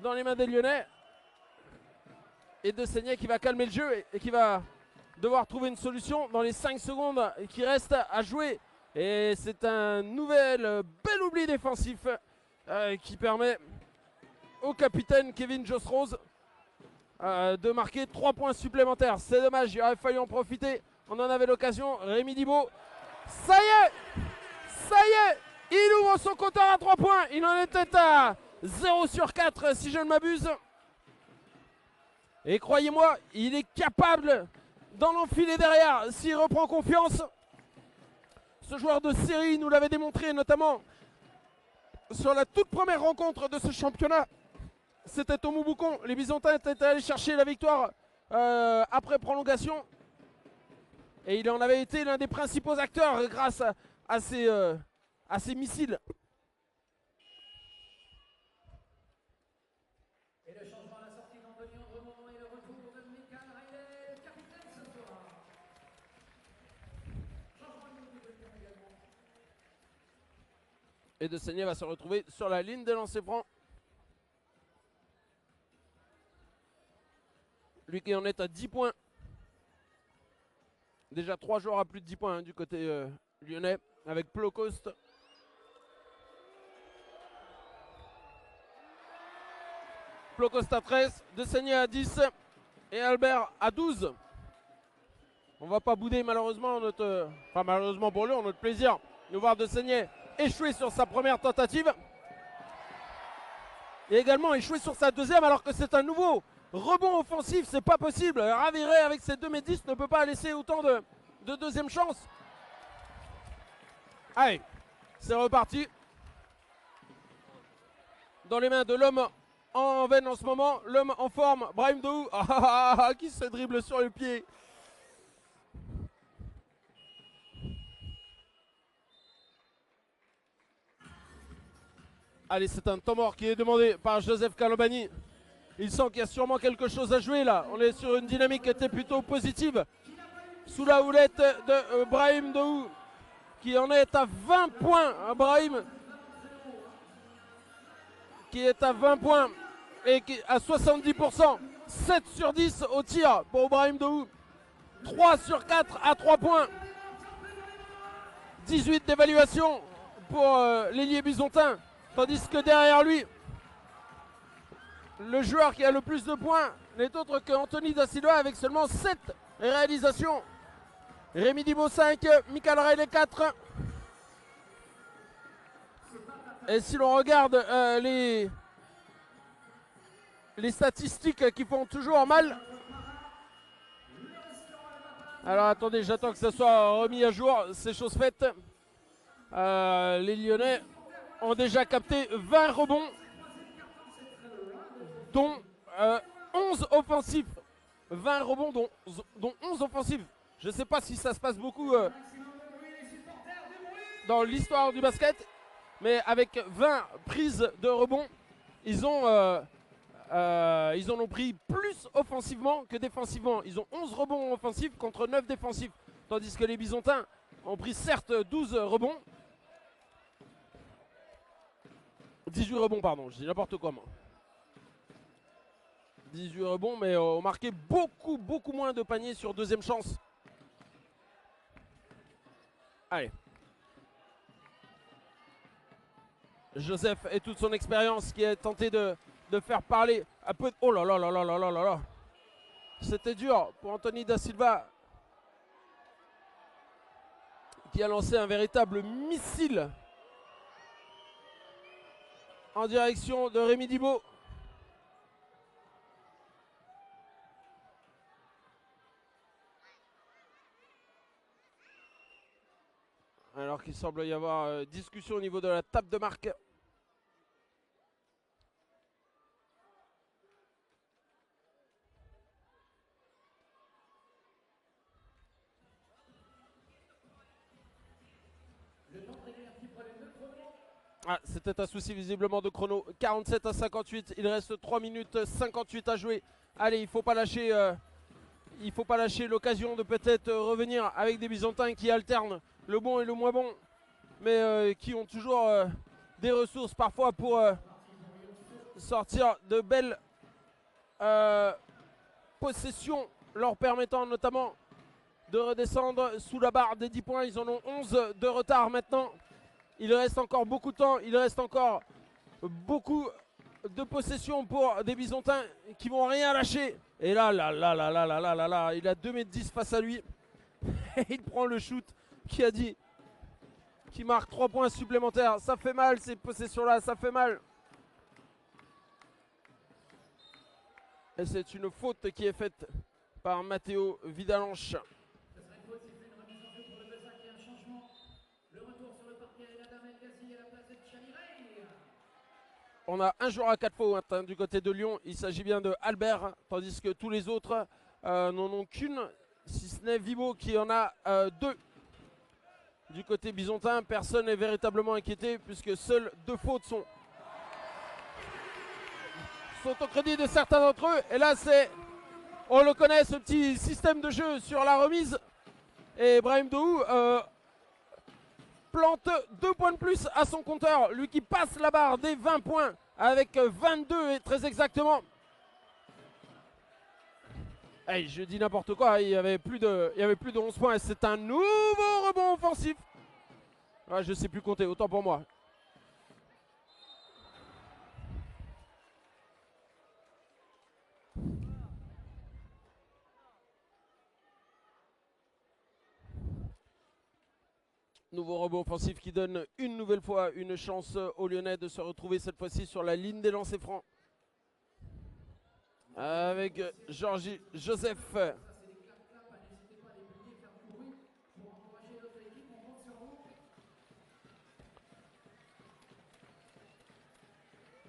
dans les mains des Lyonnais. Et De Seignet qui va calmer le jeu et qui va devoir trouver une solution dans les 5 secondes qui restent à jouer. Et c'est un nouvel bel oubli défensif qui permet au capitaine Kevin Josrose de marquer 3 points supplémentaires. C'est dommage, il aurait fallu en profiter. On en avait l'occasion. Rémi Dibaud. Ça y est, il ouvre son compteur à 3 points. Il en était à 0 sur 4 si je ne m'abuse. Et croyez-moi, il est capable d'en enfiler derrière s'il reprend confiance. Ce joueur de série nous l'avait démontré notamment sur la toute première rencontre de ce championnat. C'était au Mouboucon. Les Bisontins étaient allés chercher la victoire après prolongation. Et il en avait été l'un des principaux acteurs grâce à ces missiles. Et le changement à la sortie d'Anthony Andrémont et le retour de Michael Raidel, capitaine ce soir. Changement de niveau de terrain également. Et De Seignet va se retrouver sur la ligne des lancers francs. Lui qui en est à 10 points. Déjà 3 joueurs à plus de 10 points du côté lyonnais avec Plocost. Plocost à 13, De Seignet à 10 et Albert à 12. On va pas bouder malheureusement enfin malheureusement pour lui, on a notre plaisir de voir De Seignet échouer sur sa première tentative. Et également échouer sur sa deuxième alors que c'est un nouveau rebond offensif, c'est pas possible. Raviré avec ses 2m10 ne peut pas laisser autant de deuxième chance. Allez, c'est reparti. Dans les mains de l'homme en veine en ce moment, l'homme en forme, Brahim Daou, qui se dribble sur le pied. Allez, c'est un temps mort qui est demandé par Joseph Kalobani. Il sent qu'il y a sûrement quelque chose à jouer là. On est sur une dynamique qui était plutôt positive. Sous la houlette de Brahim Daou, qui en est à 20 points. Brahim, qui est à 20 points et qui à 70%. 7 sur 10 au tir pour Brahim Daou. 3 sur 4 à 3 points. 18 d'évaluation pour l'ailier bisontin. Tandis que derrière lui, le joueur qui a le plus de points n'est autre que Anthony Da Silva avec seulement 7 réalisations. Rémi Dibaud 5, Michael Raillet 4. Et si l'on regarde les statistiques qui font toujours mal. Alors attendez, j'attends que ça soit remis à jour, c'est chose faite. Les Lyonnais ont déjà capté 20 rebonds, dont 11 offensifs. 20 rebonds dont 11 offensifs. Je ne sais pas si ça se passe beaucoup dans l'histoire du basket, mais avec 20 prises de rebond, ils en ont pris plus offensivement que défensivement. Ils ont 11 rebonds offensifs contre 9 défensifs. Tandis que les Bisontins ont pris certes 12 rebonds. 18 rebonds, pardon, je dis n'importe quoi moi. 18 rebonds, mais ont marqué beaucoup moins de paniers sur deuxième chance. Allez, Joseph et toute son expérience qui a tenté de faire parler un peu. Oh là là là là là là là là. C'était dur pour Anthony Da Silva qui a lancé un véritable missile en direction de Rémi Dibaud. Alors qu'il semble y avoir discussion au niveau de la table de marque. Ah, c'était un souci visiblement de chrono. 47 à 58, il reste 3 minutes 58 à jouer. Allez, il ne faut pas lâcher, l'occasion de peut-être revenir avec des Byzantins qui alternent le bon et le moins bon, mais qui ont toujours des ressources parfois pour sortir de belles possessions, leur permettant notamment de redescendre sous la barre des 10 points. Ils en ont 11 de retard maintenant. Il reste encore beaucoup de temps, il reste encore beaucoup de possessions pour des Byzantins qui vont rien lâcher. Et là, il a 2,10 m face à lui. Et il prend le shoot qui marque 3 points supplémentaires. Ça fait mal ces possessions-là, ça fait mal. Et c'est une faute qui est faite par Matteo Vidalanche. On a un joueur à 4 fautes du côté de Lyon. Il s'agit bien de Albert, tandis que tous les autres n'en ont qu'une, si ce n'est Vibo qui en a 2. Du côté byzantin, personne n'est véritablement inquiété puisque seules 2 fautes sont au crédit de certains d'entre eux. Et là, on le connaît, ce petit système de jeu sur la remise. Et Brahim Dohou plante 2 points de plus à son compteur. Lui qui passe la barre des 20 points avec 22 et très exactement. Hey, je dis n'importe quoi, il y avait plus de 11 points et c'est un nouveau rebond offensif. Ah, je ne sais plus compter, autant pour moi. Nouveau rebond offensif qui donne une nouvelle fois une chance aux Lyonnais de se retrouver cette fois-ci sur la ligne des lancers francs. Avec Georgie Joseph.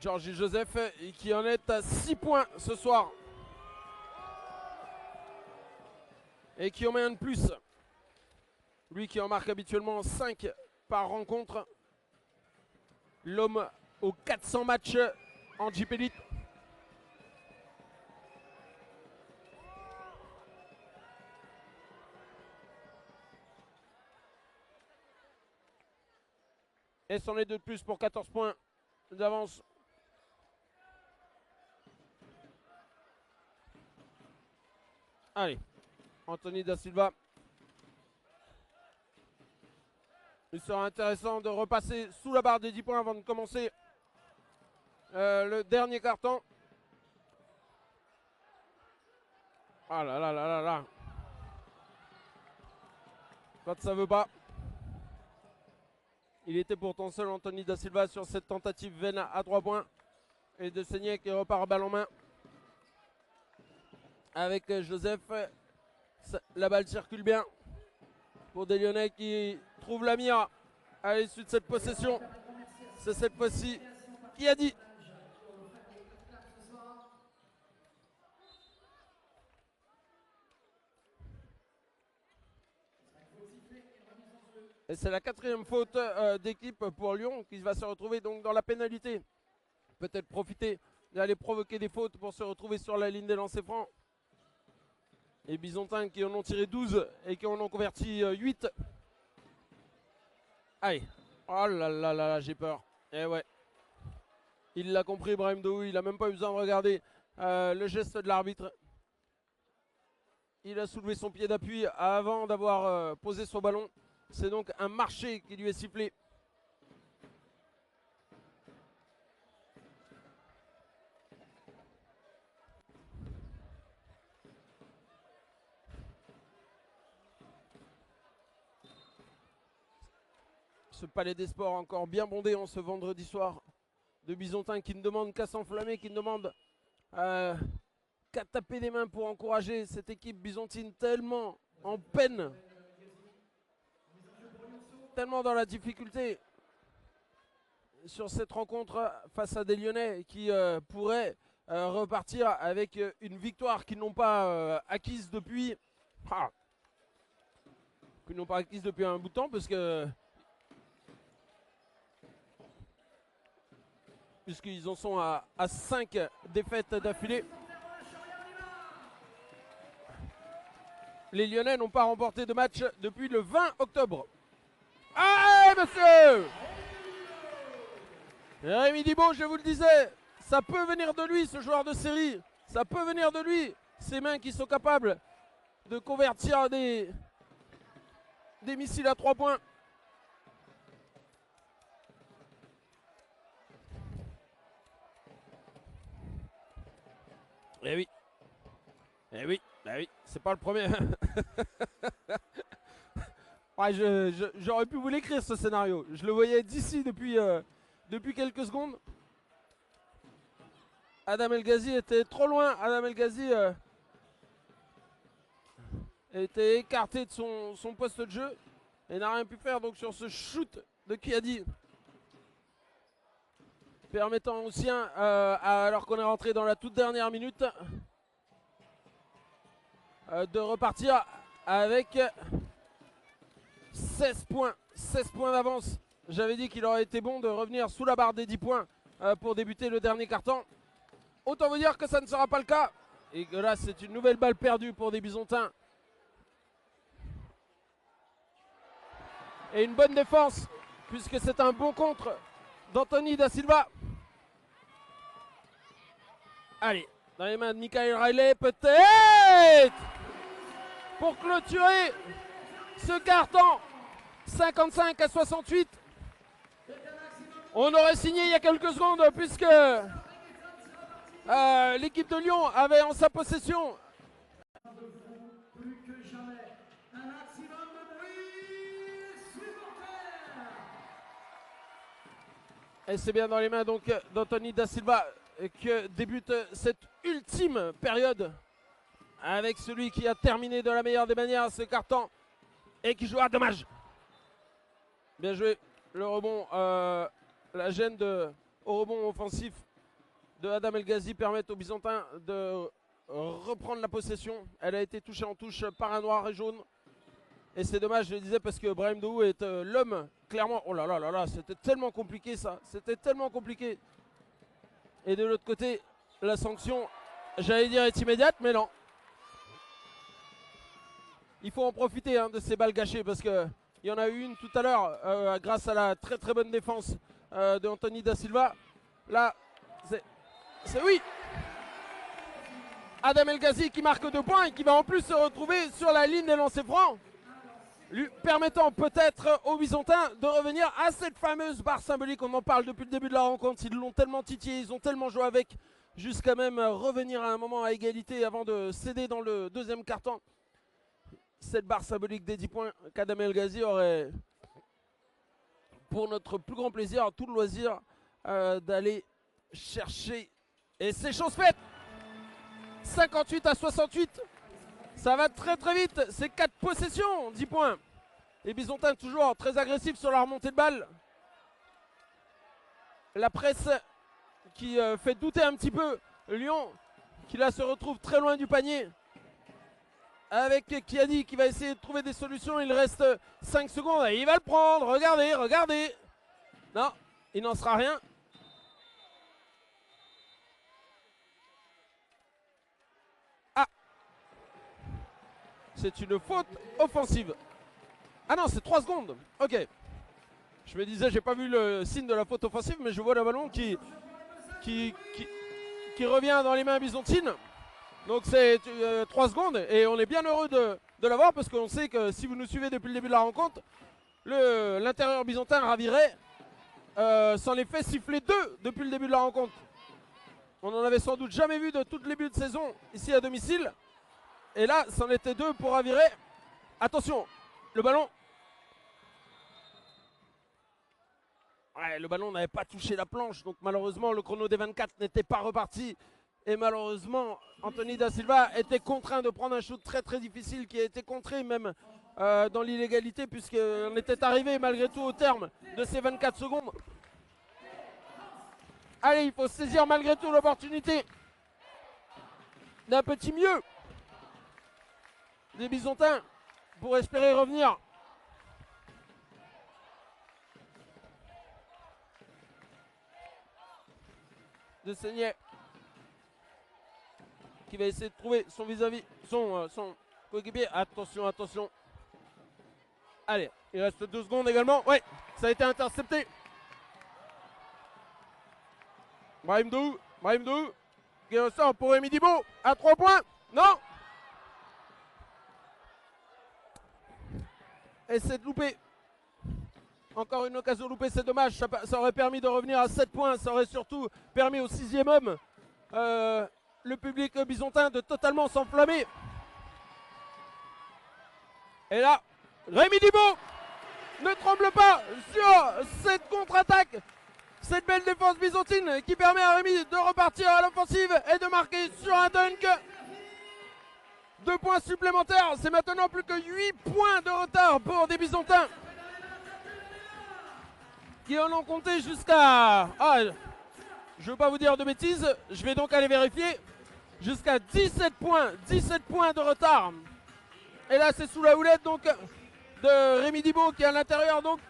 Georgie Joseph qui en est à 6 points ce soir. Et qui en met un de plus. Lui qui en marque habituellement 5 par rencontre. L'homme aux 400 matchs en Jeep Elite. Et c'en est 2 de plus pour 14 points d'avance. Allez, Anthony Da Silva. Il sera intéressant de repasser sous la barre des 10 points avant de commencer le dernier carton. Ah là là là là là. Quand ça veut pas. Il était pourtant seul Anthony Da Silva sur cette tentative vaine à 3 points. Et de Seigné qui repart balle en main. Avec Joseph. La balle circule bien. Pour des Lyonnais qui trouvent la mire à l'issue de cette possession. C'est cette fois-ci qui a dit. Et c'est la 4e faute d'équipe pour Lyon qui va se retrouver donc dans la pénalité. Peut-être profiter d'aller provoquer des fautes pour se retrouver sur la ligne des lancers francs. Les Byzantins qui en ont tiré 12 et qui en ont converti 8. Allez. Oh là là là là, j'ai peur. Eh ouais. Il l'a compris, Brahim Dohou. Il n'a même pas eu besoin de regarder le geste de l'arbitre. Il a soulevé son pied d'appui avant d'avoir posé son ballon. C'est donc un marché qui lui est sifflé. Ce palais des sports encore bien bondé en ce vendredi soir. De Bisontins qui ne demandent qu'à s'enflammer, qui ne demandent qu'à taper des mains pour encourager cette équipe bisontine tellement en peine, tellement dans la difficulté sur cette rencontre face à des Lyonnais qui pourraient repartir avec une victoire qu'ils n'ont pas acquise depuis un bout de temps, parce que puisqu'ils en sont à 5 défaites d'affilée. Les Lyonnais n'ont pas remporté de match depuis le 20 octobre. Allez, monsieur! Rémi Dibaud, je vous le disais, ça peut venir de lui, ce joueur de série. Ça peut venir de lui. Ces mains qui sont capables de convertir des missiles à 3 points. Eh oui. Eh oui, bah oui, c'est pas le premier. Ouais, j'aurais pu vous l'écrire ce scénario. Je le voyais d'ici depuis quelques secondes. Adam El Ghazi était trop loin. Adam El Ghazi était écarté de son poste de jeu et n'a rien pu faire donc sur ce shoot de Kiadi. Permettant aux siens, alors qu'on est rentré dans la toute dernière minute, de repartir avec 16 points. 16 points d'avance. J'avais dit qu'il aurait été bon de revenir sous la barre des 10 points pour débuter le dernier quart-temps. Autant vous dire que ça ne sera pas le cas. Et que là, c'est une nouvelle balle perdue pour des Bisontins. Et une bonne défense, puisque c'est un bon contre d'Anthony Da Silva. Allez, dans les mains de Michael Riley, peut-être pour clôturer ce carton. 55 à 68. On aurait signé il y a quelques secondes, puisque l'équipe de Lyon avait en sa possession et c'est bien dans les mains donc d'Anthony Da Silva que débute cette ultime période avec celui qui a terminé de la meilleure des manières ce carton et qui joue à dommage. Bien joué, le rebond, la gêne au rebond offensif de Adam El Ghazi permet aux Byzantins de reprendre la possession. Elle a été touchée en touche par un noir et jaune. Et c'est dommage, je le disais, parce que Brahim Daou est l'homme, clairement. Oh là là là là, c'était tellement compliqué ça. C'était tellement compliqué. Et de l'autre côté, la sanction, j'allais dire, est immédiate, mais non. Il faut en profiter de ces balles gâchées, parce qu'il y en a eu une tout à l'heure, grâce à la très très bonne défense de Anthony Da Silva. Là, c'est oui. Adam El Ghazi qui marque 2 points et qui va en plus se retrouver sur la ligne des lancers francs, lui permettant peut-être aux Byzantins de revenir à cette fameuse barre symbolique. On en parle depuis le début de la rencontre. Ils l'ont tellement titillé, ils ont tellement joué avec, jusqu'à même revenir à un moment à égalité avant de céder dans le deuxième quart-temps. Cette barre symbolique des 10 points qu'Adam El Ghazi aurait, pour notre plus grand plaisir, tout le loisir d'aller chercher. Et c'est chose faite. 58 à 68. Ça va très très vite. C'est 4 possessions, 10 points. Les Byzantins toujours très agressifs sur la remontée de balle. La presse qui fait douter un petit peu Lyon, qui là se retrouve très loin du panier. Avec Kiadi qui va essayer de trouver des solutions. Il reste 5 secondes et il va le prendre. Regardez, regardez. Non, il n'en sera rien. Ah, c'est une faute offensive. Ah non, c'est 3 secondes. Ok. Je me disais, j'ai pas vu le signe de la faute offensive, mais je vois le ballon qui revient dans les mains byzantines. Donc c'est 3 secondes et on est bien heureux de l'avoir, parce qu'on sait que si vous nous suivez depuis le début de la rencontre, l'intérieur byzantin ravirait s'en les fait siffler 2 depuis le début de la rencontre. On n'en avait sans doute jamais vu de tout le début de saison ici à domicile. Et là, c'en était 2 pour ravirer. Attention, le ballon. Ouais, le ballon n'avait pas touché la planche, donc malheureusement le chrono des 24 n'était pas reparti. Et malheureusement, Anthony Da Silva était contraint de prendre un shoot très très difficile qui a été contré même dans l'illégalité puisqu'on était arrivé malgré tout au terme de ces 24 secondes. Allez, il faut saisir malgré tout l'opportunité d'un petit mieux des Bisontins pour espérer revenir. De Seignet qui va essayer de trouver son vis-à-vis, son coéquipier. Attention, attention. Allez, il reste 2 secondes également. Ouais, ça a été intercepté. Brahim Dou qui ressort pour Rémi Dibo à 3 points. Non. Essaie de louper. Encore une occasion loupée, c'est dommage. Ça aurait permis de revenir à 7 points. Ça aurait surtout permis au 6e homme, le public bisontin, de totalement s'enflammer. Et là, Rémi Dibo ne tremble pas sur cette contre-attaque. Cette belle défense bisontine qui permet à Rémi de repartir à l'offensive et de marquer sur un dunk. 2 points supplémentaires. C'est maintenant plus que 8 points de retard pour des Bisontins, qui en ont compté jusqu'à... Ah, je ne veux pas vous dire de bêtises, je vais donc aller vérifier. Jusqu'à 17 points de retard. Et là, c'est sous la houlette donc de Rémi Dibo qui est à l'intérieur, donc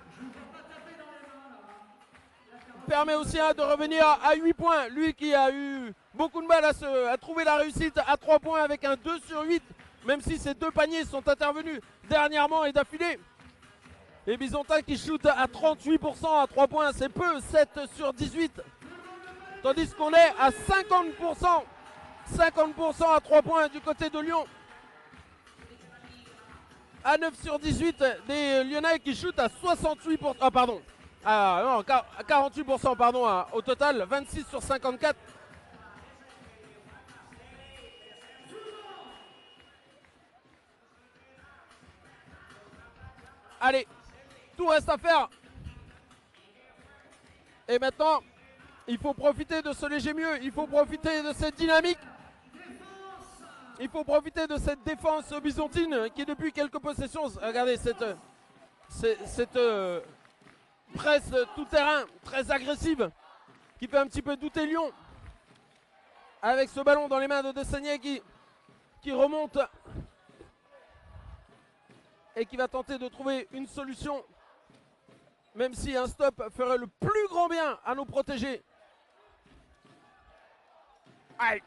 permet aussi de revenir à 8 points. Lui qui a eu beaucoup de mal à trouver la réussite à 3 points avec un 2 sur 8, même si ces 2 paniers sont intervenus dernièrement et d'affilée. Les Bisontins qui shootent à 38% à 3 points, c'est peu, 7 sur 18. Tandis qu'on est à 50%. 50% à 3 points du côté de Lyon. À 9 sur 18 des Lyonnais qui shootent à 68%. Ah pardon. Non, à 48% pardon, au total. 26 sur 54. Allez, tout reste à faire. Et maintenant, il faut profiter de ce léger mieux. Il faut profiter de cette dynamique. Il faut profiter de cette défense bisontine qui depuis quelques possessions, regardez cette presse tout-terrain très agressive qui fait un petit peu douter Lyon. Avec ce ballon dans les mains de Dessagnet qui remonte et qui va tenter de trouver une solution, même si un stop ferait le plus grand bien à nous protéger. Allez,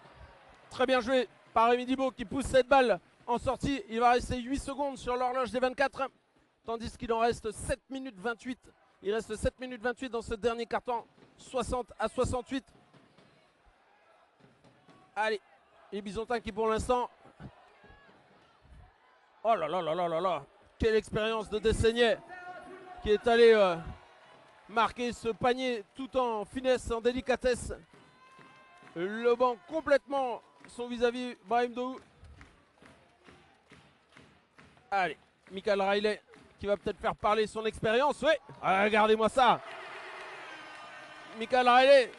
très bien joué par Rémi Dibo qui pousse cette balle en sortie. Il va rester 8 secondes sur l'horloge des 24, tandis qu'il en reste 7 minutes 28. Il reste 7 minutes 28 dans ce dernier carton, 60 à 68. Allez, les Bisontins qui pour l'instant... Oh là là là là là là, quelle expérience de Dessagnet qui est allé marquer ce panier tout en finesse, en délicatesse. Le banc complètement son vis-à-vis Brahim Dou. Allez, Michael Riley qui va peut-être faire parler son expérience. Oui, regardez-moi ça. Michael Riley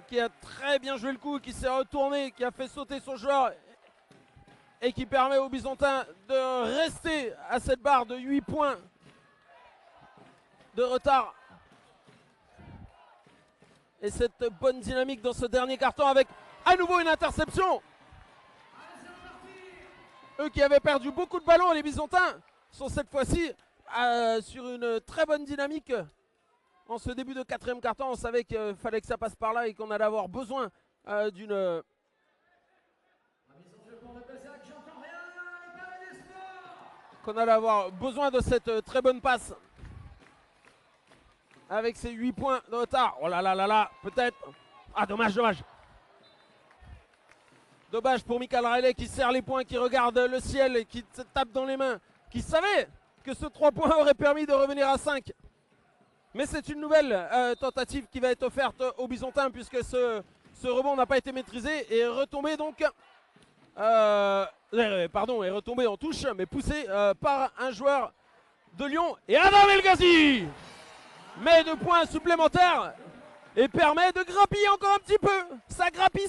qui a très bien joué le coup, qui s'est retourné, qui a fait sauter son joueur et qui permet aux Bisontins de rester à cette barre de 8 points de retard. Et cette bonne dynamique dans ce dernier carton avec à nouveau une interception. Eux qui avaient perdu beaucoup de ballons, les Bisontins, sont cette fois-ci sur une très bonne dynamique. En ce début de 4e carton, on savait qu'il fallait que ça passe par là et qu'on allait avoir besoin d'une... Qu'on allait avoir besoin de cette très bonne passe. Avec ces 8 points de retard. Oh là là là là, peut-être. Ah, dommage, dommage. Dommage pour Michael Riley qui serre les poings, qui regarde le ciel et qui se tape dans les mains. Qui savait que ce 3 points aurait permis de revenir à 5. Mais c'est une nouvelle tentative qui va être offerte aux Bisontins puisque ce rebond n'a pas été maîtrisé et est retombé donc... pardon, est retombé en touche, mais poussé par un joueur de Lyon. Et Adam El Ghazi met 2 points supplémentaires et permet de grappiller encore un petit peu. Ça grappille,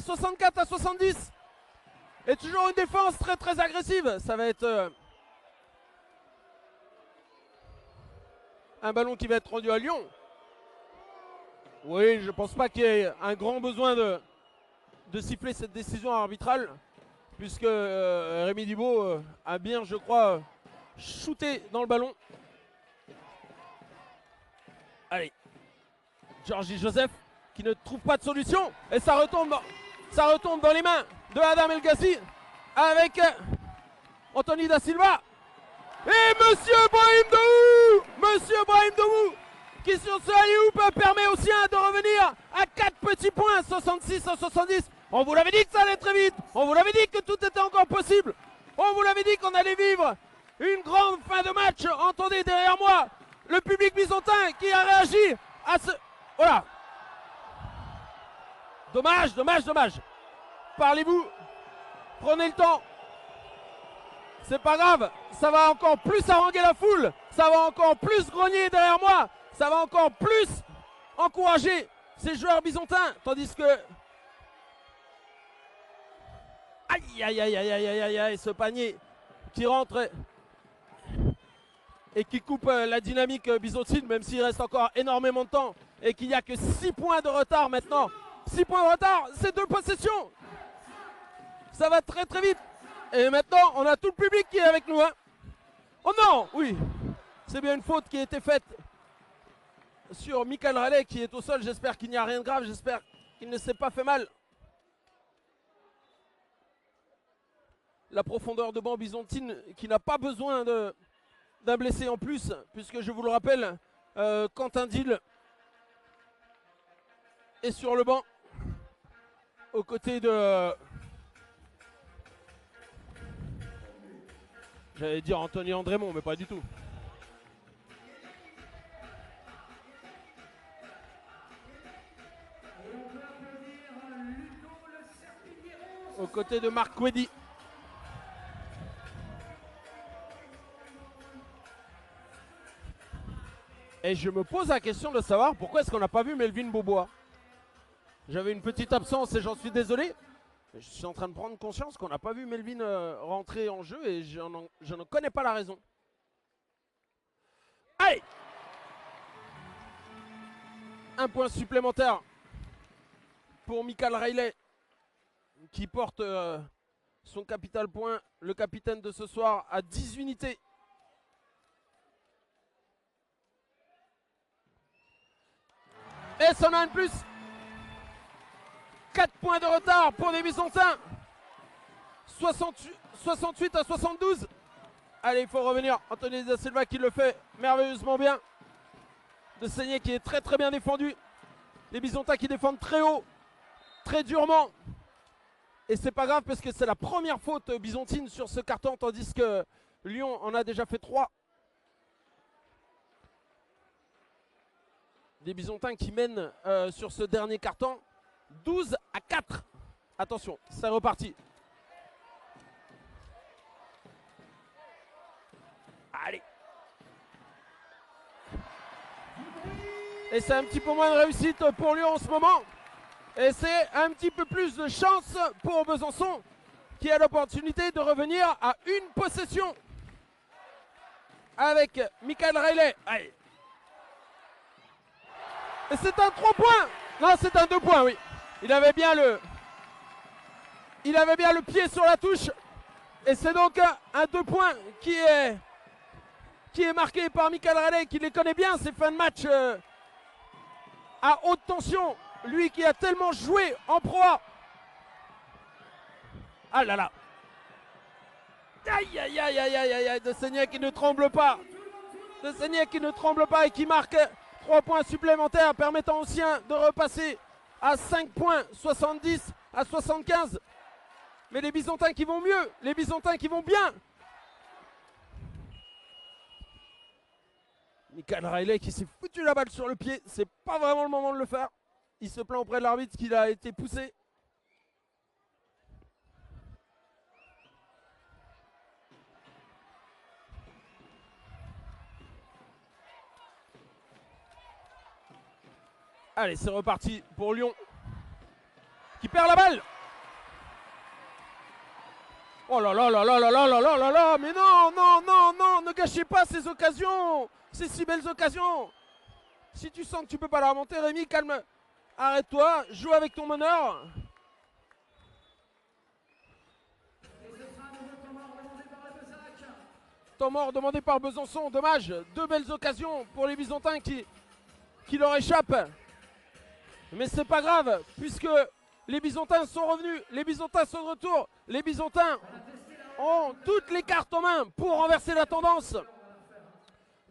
64 à 70. Et toujours une défense très très agressive. Ça va être un ballon qui va être rendu à Lyon. Oui, je pense pas qu'il y ait un grand besoin de siffler cette décision arbitrale, puisque Rémi Dubo a bien, je crois, shooté dans le ballon. Allez, Georgie Joseph qui ne trouve pas de solution, et ça retombe dans les mains de Adam El Ghazi avec Anthony Da Silva. Et Monsieur Brahim Daou qui sur ce alley-oop permet aux siens de revenir à 4 petits points, 66 à 70. On vous l'avait dit que ça allait très vite, on vous l'avait dit que tout était encore possible, on vous l'avait dit qu'on allait vivre une grande fin de match. Entendez derrière moi le public byzantin qui a réagi à ce... Voilà. Dommage. Parlez-vous, prenez le temps. C'est pas grave, ça va encore plus haranguer la foule, ça va encore plus grogner derrière moi, ça va encore plus encourager ces joueurs byzantins, tandis que... Aïe, ce panier qui rentre et qui coupe la dynamique byzantine, même s'il reste encore énormément de temps et qu'il n'y a que 6 points de retard maintenant. 6 points de retard, c'est 2 possessions. Ça va très très vite. Et maintenant, on a tout le public qui est avec nous. Hein. Oh non, oui, c'est bien une faute qui a été faite sur Michael Raleigh qui est au sol. J'espère qu'il n'y a rien de grave, j'espère qu'il ne s'est pas fait mal. La profondeur de banc byzantine qui n'a pas besoin d'un blessé en plus, puisque je vous le rappelle, Quentin Dill est sur le banc aux côtés de... J'allais dire Anthony Andrémont, mais pas du tout. Aux côtés de Marc Quedi. Et je me pose la question de savoir pourquoi est-ce qu'on n'a pas vu Melvin Beaubois. J'avais une petite absence et j'en suis désolé. Je suis en train de prendre conscience qu'on n'a pas vu Melvin rentrer en jeu et je ne connais pas la raison. Allez! Un point supplémentaire pour Michael Raleigh qui porte son capital point, le capitaine de ce soir, à 10 unités. Et c'en a un de plus. 4 points de retard pour les Byzantins. 68 à 72. Allez, il faut revenir. Anthony Da Silva qui le fait merveilleusement bien. De Seigné qui est très très bien défendu. Les Byzantins qui défendent très haut, très durement. Et c'est pas grave parce que c'est la première faute byzantine sur ce carton, tandis que Lyon en a déjà fait 3. Des Byzantins qui mènent sur ce dernier carton 12 à 4. Attention, c'est reparti. Allez. Et c'est un petit peu moins de réussite pour Lyon en ce moment. Et c'est un petit peu plus de chance pour Besançon qui a l'opportunité de revenir à une possession avec Michael Raleigh. Allez. Et c'est un 3 points. Non, c'est un 2 points, oui. Il avait bien le pied sur la touche. Et c'est donc un 2 points qui est marqué par Michael Raleigh, qui les connaît bien, ces fins de match à haute tension. Lui qui a tellement joué en proie. Ah là là. Aïe aïe aïe aïe aïe aïe. De Seigné qui ne tremble pas. De Seigné qui ne tremble pas et qui marque 3 points supplémentaires permettant aux siens de repasser à 5 points, 70 à 75. Mais les Byzantins qui vont mieux, les Byzantins qui vont bien. Michael Raleigh qui s'est foutu la balle sur le pied, c'est pas vraiment le moment de le faire. Il se plaint auprès de l'arbitre qu'il a été poussé. Allez, c'est reparti pour Lyon. Qui perd la balle. Oh là là là là là là là là là là. Mais non, non, non, non. Ne gâchez pas ces occasions. Ces si belles occasions. Si tu sens que tu peux pas la remonter, Rémi, calme. Arrête-toi. Joue avec ton meneur. Temps mort demandé par Besançon. Dommage. Deux belles occasions pour les Byzantins qui leur échappent. Mais c'est pas grave, puisque les Byzantins sont revenus, les Byzantins sont de retour, les Byzantins ont toutes les cartes en main pour renverser la tendance.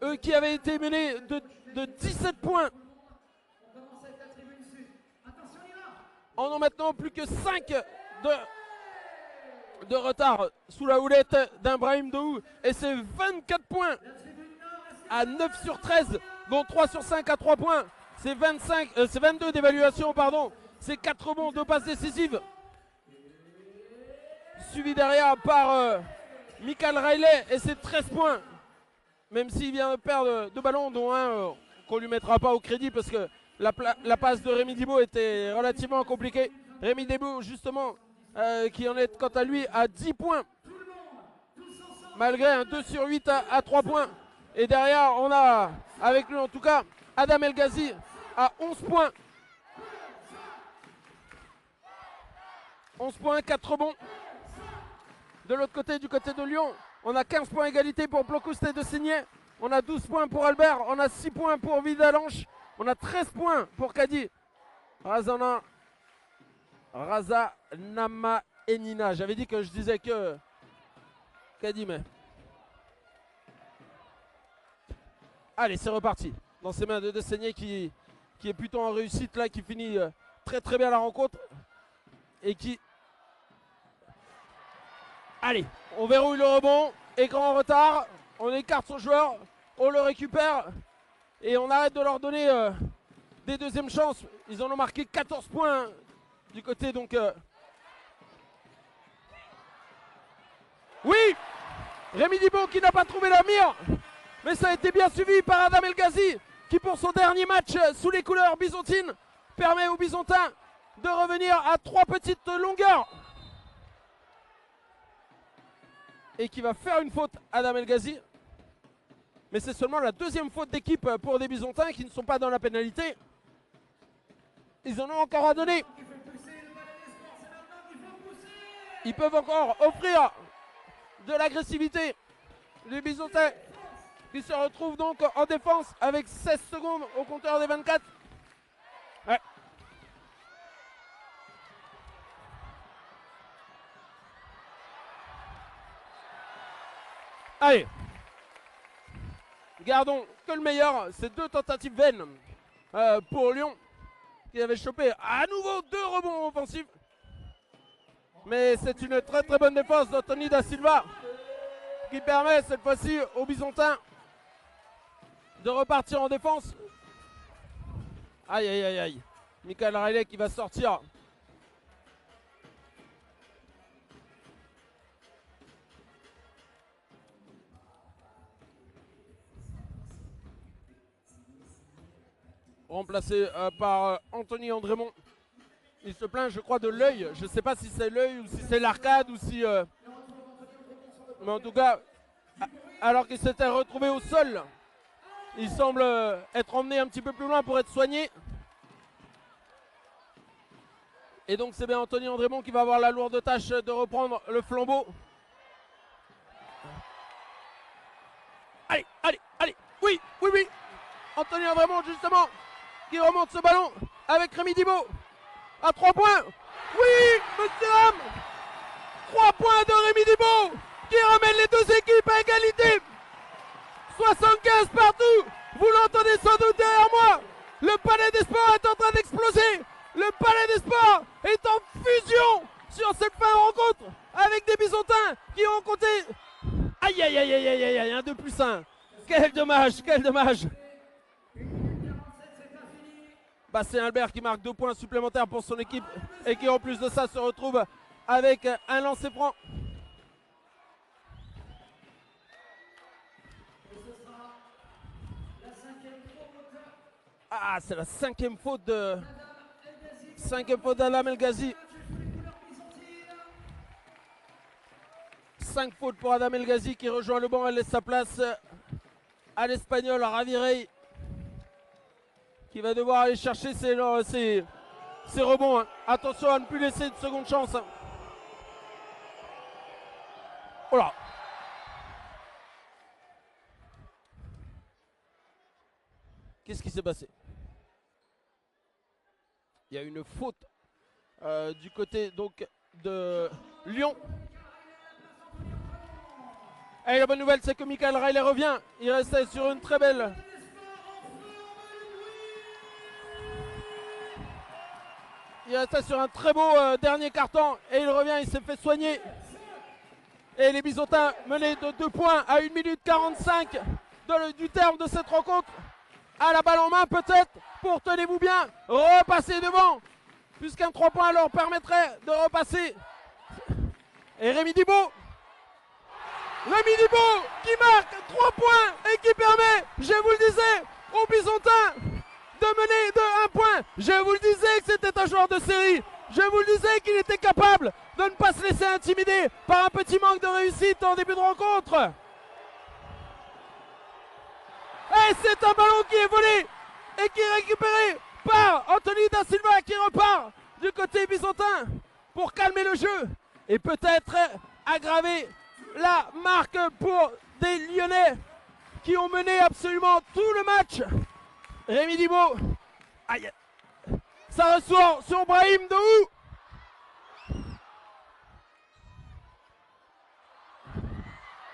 Eux qui avaient été menés de 17 points en ont maintenant plus que 5 de retard sous la houlette d'un Brahim Dehou. Et c'est 24 points à 9 sur 13, dont 3 sur 5 à 3 points. C'est 22 d'évaluation, pardon. C'est 4 rebonds, 2 passes décisives. Suivi derrière par Michael Riley et c'est 13 points. Même s'il vient de perdre 2 ballons, dont un qu'on ne lui mettra pas au crédit parce que la passe de Rémi Dibo était relativement compliquée. Rémi Dibo, justement, qui en est quant à lui à 10 points. Malgré un 2 sur 8 à 3 points. Et derrière, on a, avec lui en tout cas, Adam El Ghazi à 11 points. 11 points, 4 rebonds. De l'autre côté, du côté de Lyon, on a 15 points égalité pour Blockhoust et De Signé. On a 12 points pour Albert. On a 6 points pour Vidalanche. On a 13 points pour Kadi. Razanama Enina. J'avais dit que je disais que Kadi, mais... Allez, c'est reparti. Dans ses mains de Dessaigné qui est plutôt en réussite là, qui finit très très bien la rencontre. Et qui... Allez, on verrouille le rebond. Écran en retard. On écarte son joueur. On le récupère. Et on arrête de leur donner des deuxièmes chances. Ils en ont marqué 14 points du côté donc... Oui, Rémi Dibo qui n'a pas trouvé la mire. Mais ça a été bien suivi par Adam El Ghazi qui pour son dernier match sous les couleurs byzantines permet aux Byzantins de revenir à 3 petites longueurs. Et qui va faire une faute, Adam El Ghazi. Mais c'est seulement la deuxième faute d'équipe pour des Byzantins qui ne sont pas dans la pénalité. Ils en ont encore à donner. Ils peuvent encore offrir de l'agressivité. Les Byzantins qui se retrouvent donc en défense avec 16 secondes au compteur des 24. Ouais. Allez. Gardons que le meilleur. C'est 2 tentatives vaines pour Lyon qui avait chopé à nouveau 2 rebonds offensifs. Mais c'est une très très bonne défense d'Anthony Da Silva qui permet cette fois-ci aux Byzantins de repartir en défense. Aïe aïe aïe aïe. Michael Riley qui va sortir. Remplacé par Anthony Andrémont. Il se plaint, je crois, de l'œil. Je ne sais pas si c'est l'œil ou si c'est l'arcade ou si... Mais en tout cas, alors qu'il s'était retrouvé au sol, il semble être emmené un petit peu plus loin pour être soigné. Et donc c'est bien Anthony Andrémont qui va avoir la lourde tâche de reprendre le flambeau. Allez, allez, allez. Oui, oui, oui. Anthony Andrémont justement qui remonte ce ballon avec Rémi Dibo. À 3 points. Oui, monsieur Ham. 3 points de Rémi Dibo qui ramène les deux équipes à égalité. 75 partout. Vous l'entendez sans doute derrière moi. Le Palais des Sports est en train d'exploser. Le Palais des Sports est en fusion sur cette fin de rencontre avec des Byzantins qui ont compté. Aïe aïe aïe aïe aïe aïe, un 2+1. Quel dommage, quel dommage. Bastien Albert qui marque 2 points supplémentaires pour son équipe et qui en plus de ça se retrouve avec un lancer franc. Ah, c'est la cinquième faute d'Adam El Ghazi. 5 fautes pour Adam El Ghazi qui rejoint le banc et laisse sa place à l'Espagnol Ravirey, qui va devoir aller chercher ses rebonds. Hein. Attention à ne plus laisser une seconde chance. Hein. Oh là. Qu'est-ce qui s'est passé? Il y a une faute du côté donc de Lyon. Et la bonne nouvelle, c'est que Michael Riley revient. Il restait sur une très belle... Il restait sur un très beau dernier carton. Et il revient, il s'est fait soigner. Et les Bisontins menés de 2 points à 1 minute 45 du terme de cette rencontre. À la balle en main peut-être pour, tenez-vous bien, repasser devant. Puisqu'un 3 points leur permettrait de repasser. Et Rémi Dibaud. Rémi Dibaud qui marque 3 points et qui permet, je vous le disais, aux Bisontins de mener de 1 point. Je vous le disais que c'était un joueur de série. Je vous le disais qu'il était capable de ne pas se laisser intimider par un petit manque de réussite en début de rencontre. Et c'est un ballon qui est volé et qui est récupéré par Anthony Da Silva qui repart du côté bisontin pour calmer le jeu et peut-être aggraver la marque pour des Lyonnais qui ont mené absolument tout le match. Rémi Dibaud, aïe, ça ressort sur Brahim Dehou.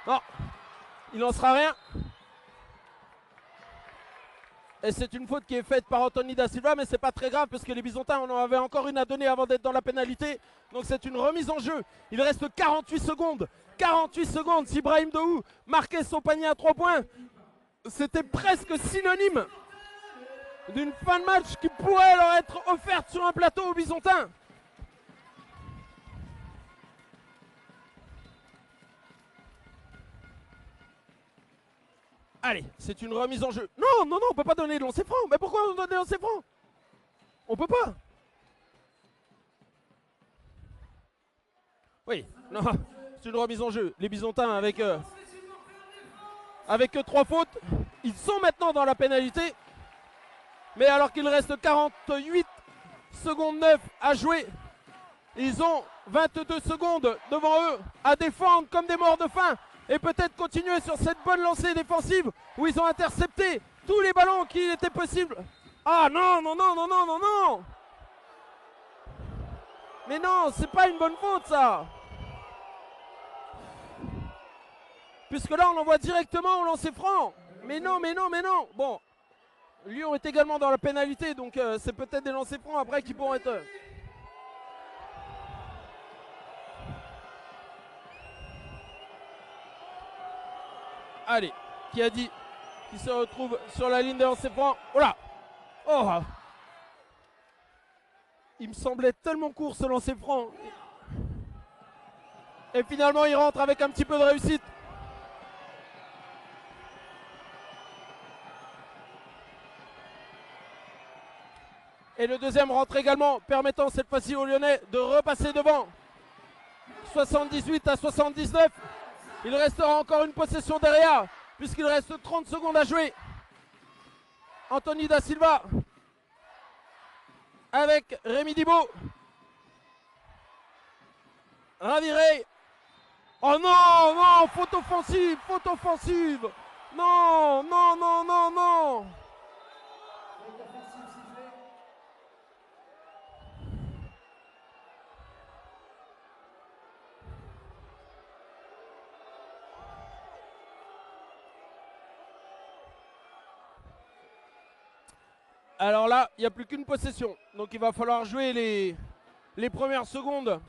Non, il n'en sera rien. Et c'est une faute qui est faite par Anthony Da Silva, mais c'est pas très grave parce que les Bisontins en avaient encore une à donner avant d'être dans la pénalité. Donc c'est une remise en jeu. Il reste 48 secondes. 48 secondes. Si Brahim Dehou marquait son panier à 3 points, c'était presque synonyme d'une fin de match qui pourrait leur être offerte sur un plateau aux Bisontins. Allez, c'est une remise en jeu. Non, non, non, on peut pas donner de lancer franc. Mais pourquoi on donne des lancers francs? On peut pas. Oui, non, c'est une remise en jeu. Les Bisontins avec 3 fautes, ils sont maintenant dans la pénalité. Mais alors qu'il reste 48 secondes 9 à jouer, ils ont 22 secondes devant eux à défendre comme des morts de faim. Et peut-être continuer sur cette bonne lancée défensive où ils ont intercepté tous les ballons qu'il était possible. Ah non, non, non, non, non, non, non. Mais non, c'est pas une bonne faute ça. Puisque là on envoie directement au lancer franc. Mais non, mais non, mais non. Bon, Lyon est également dans la pénalité, donc c'est peut-être des lancers francs après qui pourront être... Allez, qui a dit qu'il se retrouve sur la ligne des lancers francs. Oh là. Oh. Il me semblait tellement court ce lancer franc. Et finalement il rentre avec un petit peu de réussite. Et le deuxième rentre également, permettant cette fois-ci aux Lyonnais de repasser devant. 78 à 79. Il restera encore une possession derrière, puisqu'il reste 30 secondes à jouer. Anthony Da Silva avec Rémi Dibaud. Ravirey. Oh non, non, faute offensive, faute offensive. Non, non, non, non, non. Alors là, il n'y a plus qu'une possession. Donc il va falloir jouer les premières secondes.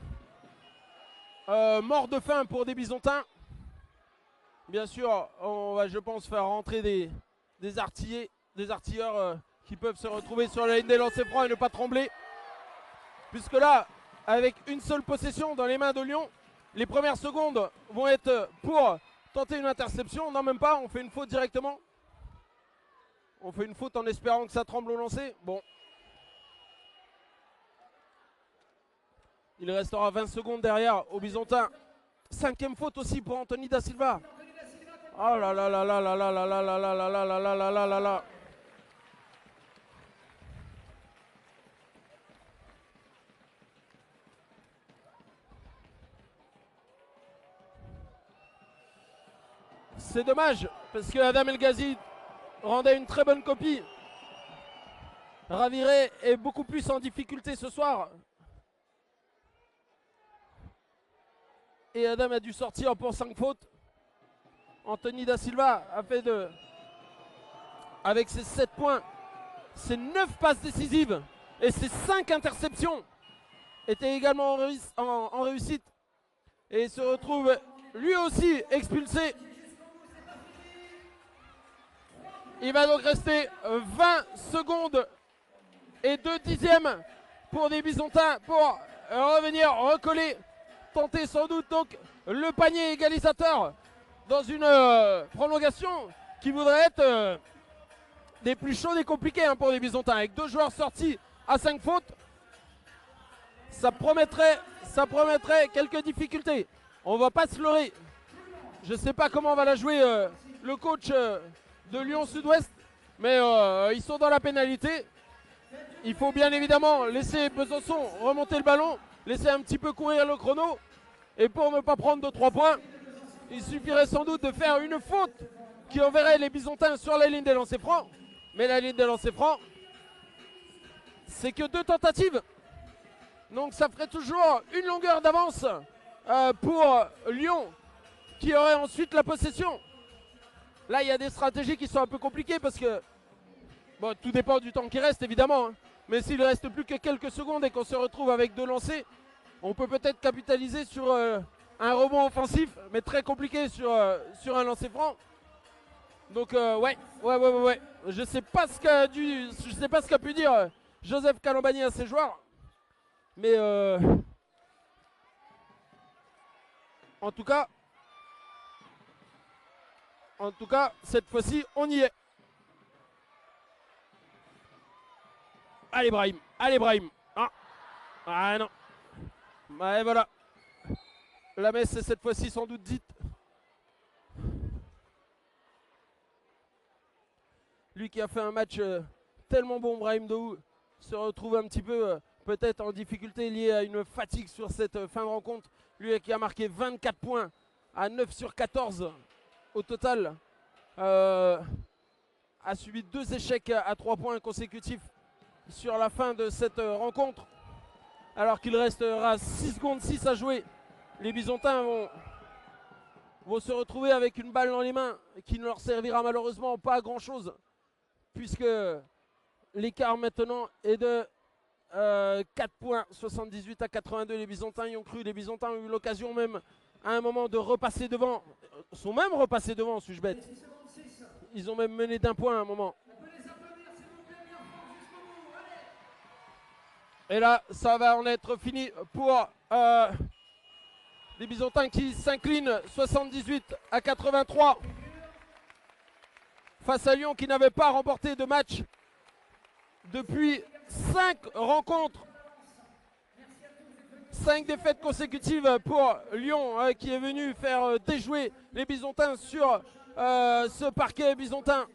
Mort de faim pour des Bisontins. Bien sûr, on va, je pense, faire rentrer des artilleurs qui peuvent se retrouver sur la ligne des lancers francs et ne pas trembler. Puisque là, avec une seule possession dans les mains de Lyon, les premières secondes vont être pour tenter une interception. Non, même pas, on fait une faute directement. On fait une faute en espérant que ça tremble au lancer. Bon. Il restera 20 secondes derrière au Bisontin. 5e faute aussi pour Anthony Da Silva. Oh là là là là là là là là là là là là là là là là là. C'est dommage parce que Adam El Ghazi rendait une très bonne copie. Raviré est beaucoup plus en difficulté ce soir. Et Adam a dû sortir pour 5 fautes. Anthony Da Silva a fait avec ses 7 points, ses 9 passes décisives et ses 5 interceptions était également en réussite. Et se retrouve lui aussi expulsé. Il va donc rester 20 secondes et 2 dixièmes pour des Bisontins pour revenir recoller, tenter sans doute donc le panier égalisateur dans une prolongation qui voudrait être des plus chaudes et compliquées hein, pour les Bisontins. Avec 2 joueurs sortis à 5 fautes, ça promettrait quelques difficultés. On va pas se leurrer. Je ne sais pas comment va la jouer le coach de Lyon Sud-Ouest, mais ils sont dans la pénalité. Il faut bien évidemment laisser Besançon remonter le ballon, laisser un petit peu courir le chrono. Et pour ne pas prendre de 3 points, il suffirait sans doute de faire une faute qui enverrait les Bisontins sur la ligne des lancers francs. Mais la ligne des lancers francs, c'est que 2 tentatives. Donc ça ferait toujours une longueur d'avance pour Lyon qui aurait ensuite la possession. Là, il y a des stratégies qui sont un peu compliquées parce que bon, tout dépend du temps qui reste évidemment. Hein. Mais s'il ne reste plus que quelques secondes et qu'on se retrouve avec 2 lancers, on peut peut-être capitaliser sur un rebond offensif, mais très compliqué sur un lancer franc. Donc ouais. Je sais pas ce qu'a pu dire Joseph Calambani à ses joueurs, mais en tout cas, cette fois-ci, on y est. Allez Brahim. Ah non. Et voilà. La messe est cette fois-ci sans doute dite. Lui qui a fait un match tellement bon, Brahim Daou, se retrouve un petit peu peut-être en difficulté liée à une fatigue sur cette fin de rencontre. Lui qui a marqué 24 points à 9 sur 14 au total. A subi 2 échecs à 3 points consécutifs sur la fin de cette rencontre. Alors qu'il restera 6 secondes 6 à jouer. Les Bisontins vont se retrouver avec une balle dans les mains qui ne leur servira malheureusement pas à grand chose. Puisque l'écart maintenant est de 4 points, 78 à 82. Les Bisontins y ont cru. Les Bisontins ont eu l'occasion même à un moment de repasser devant. Sont même repassés devant, suis-je bête. Ils ont même mené d'1 point à un moment. Et là, ça va en être fini pour les Bisontins qui s'inclinent 78 à 83 face à Lyon qui n'avait pas remporté de match depuis 5 rencontres. 5 défaites consécutives pour Lyon qui est venu faire déjouer les Bisontins sur ce parquet bisontin.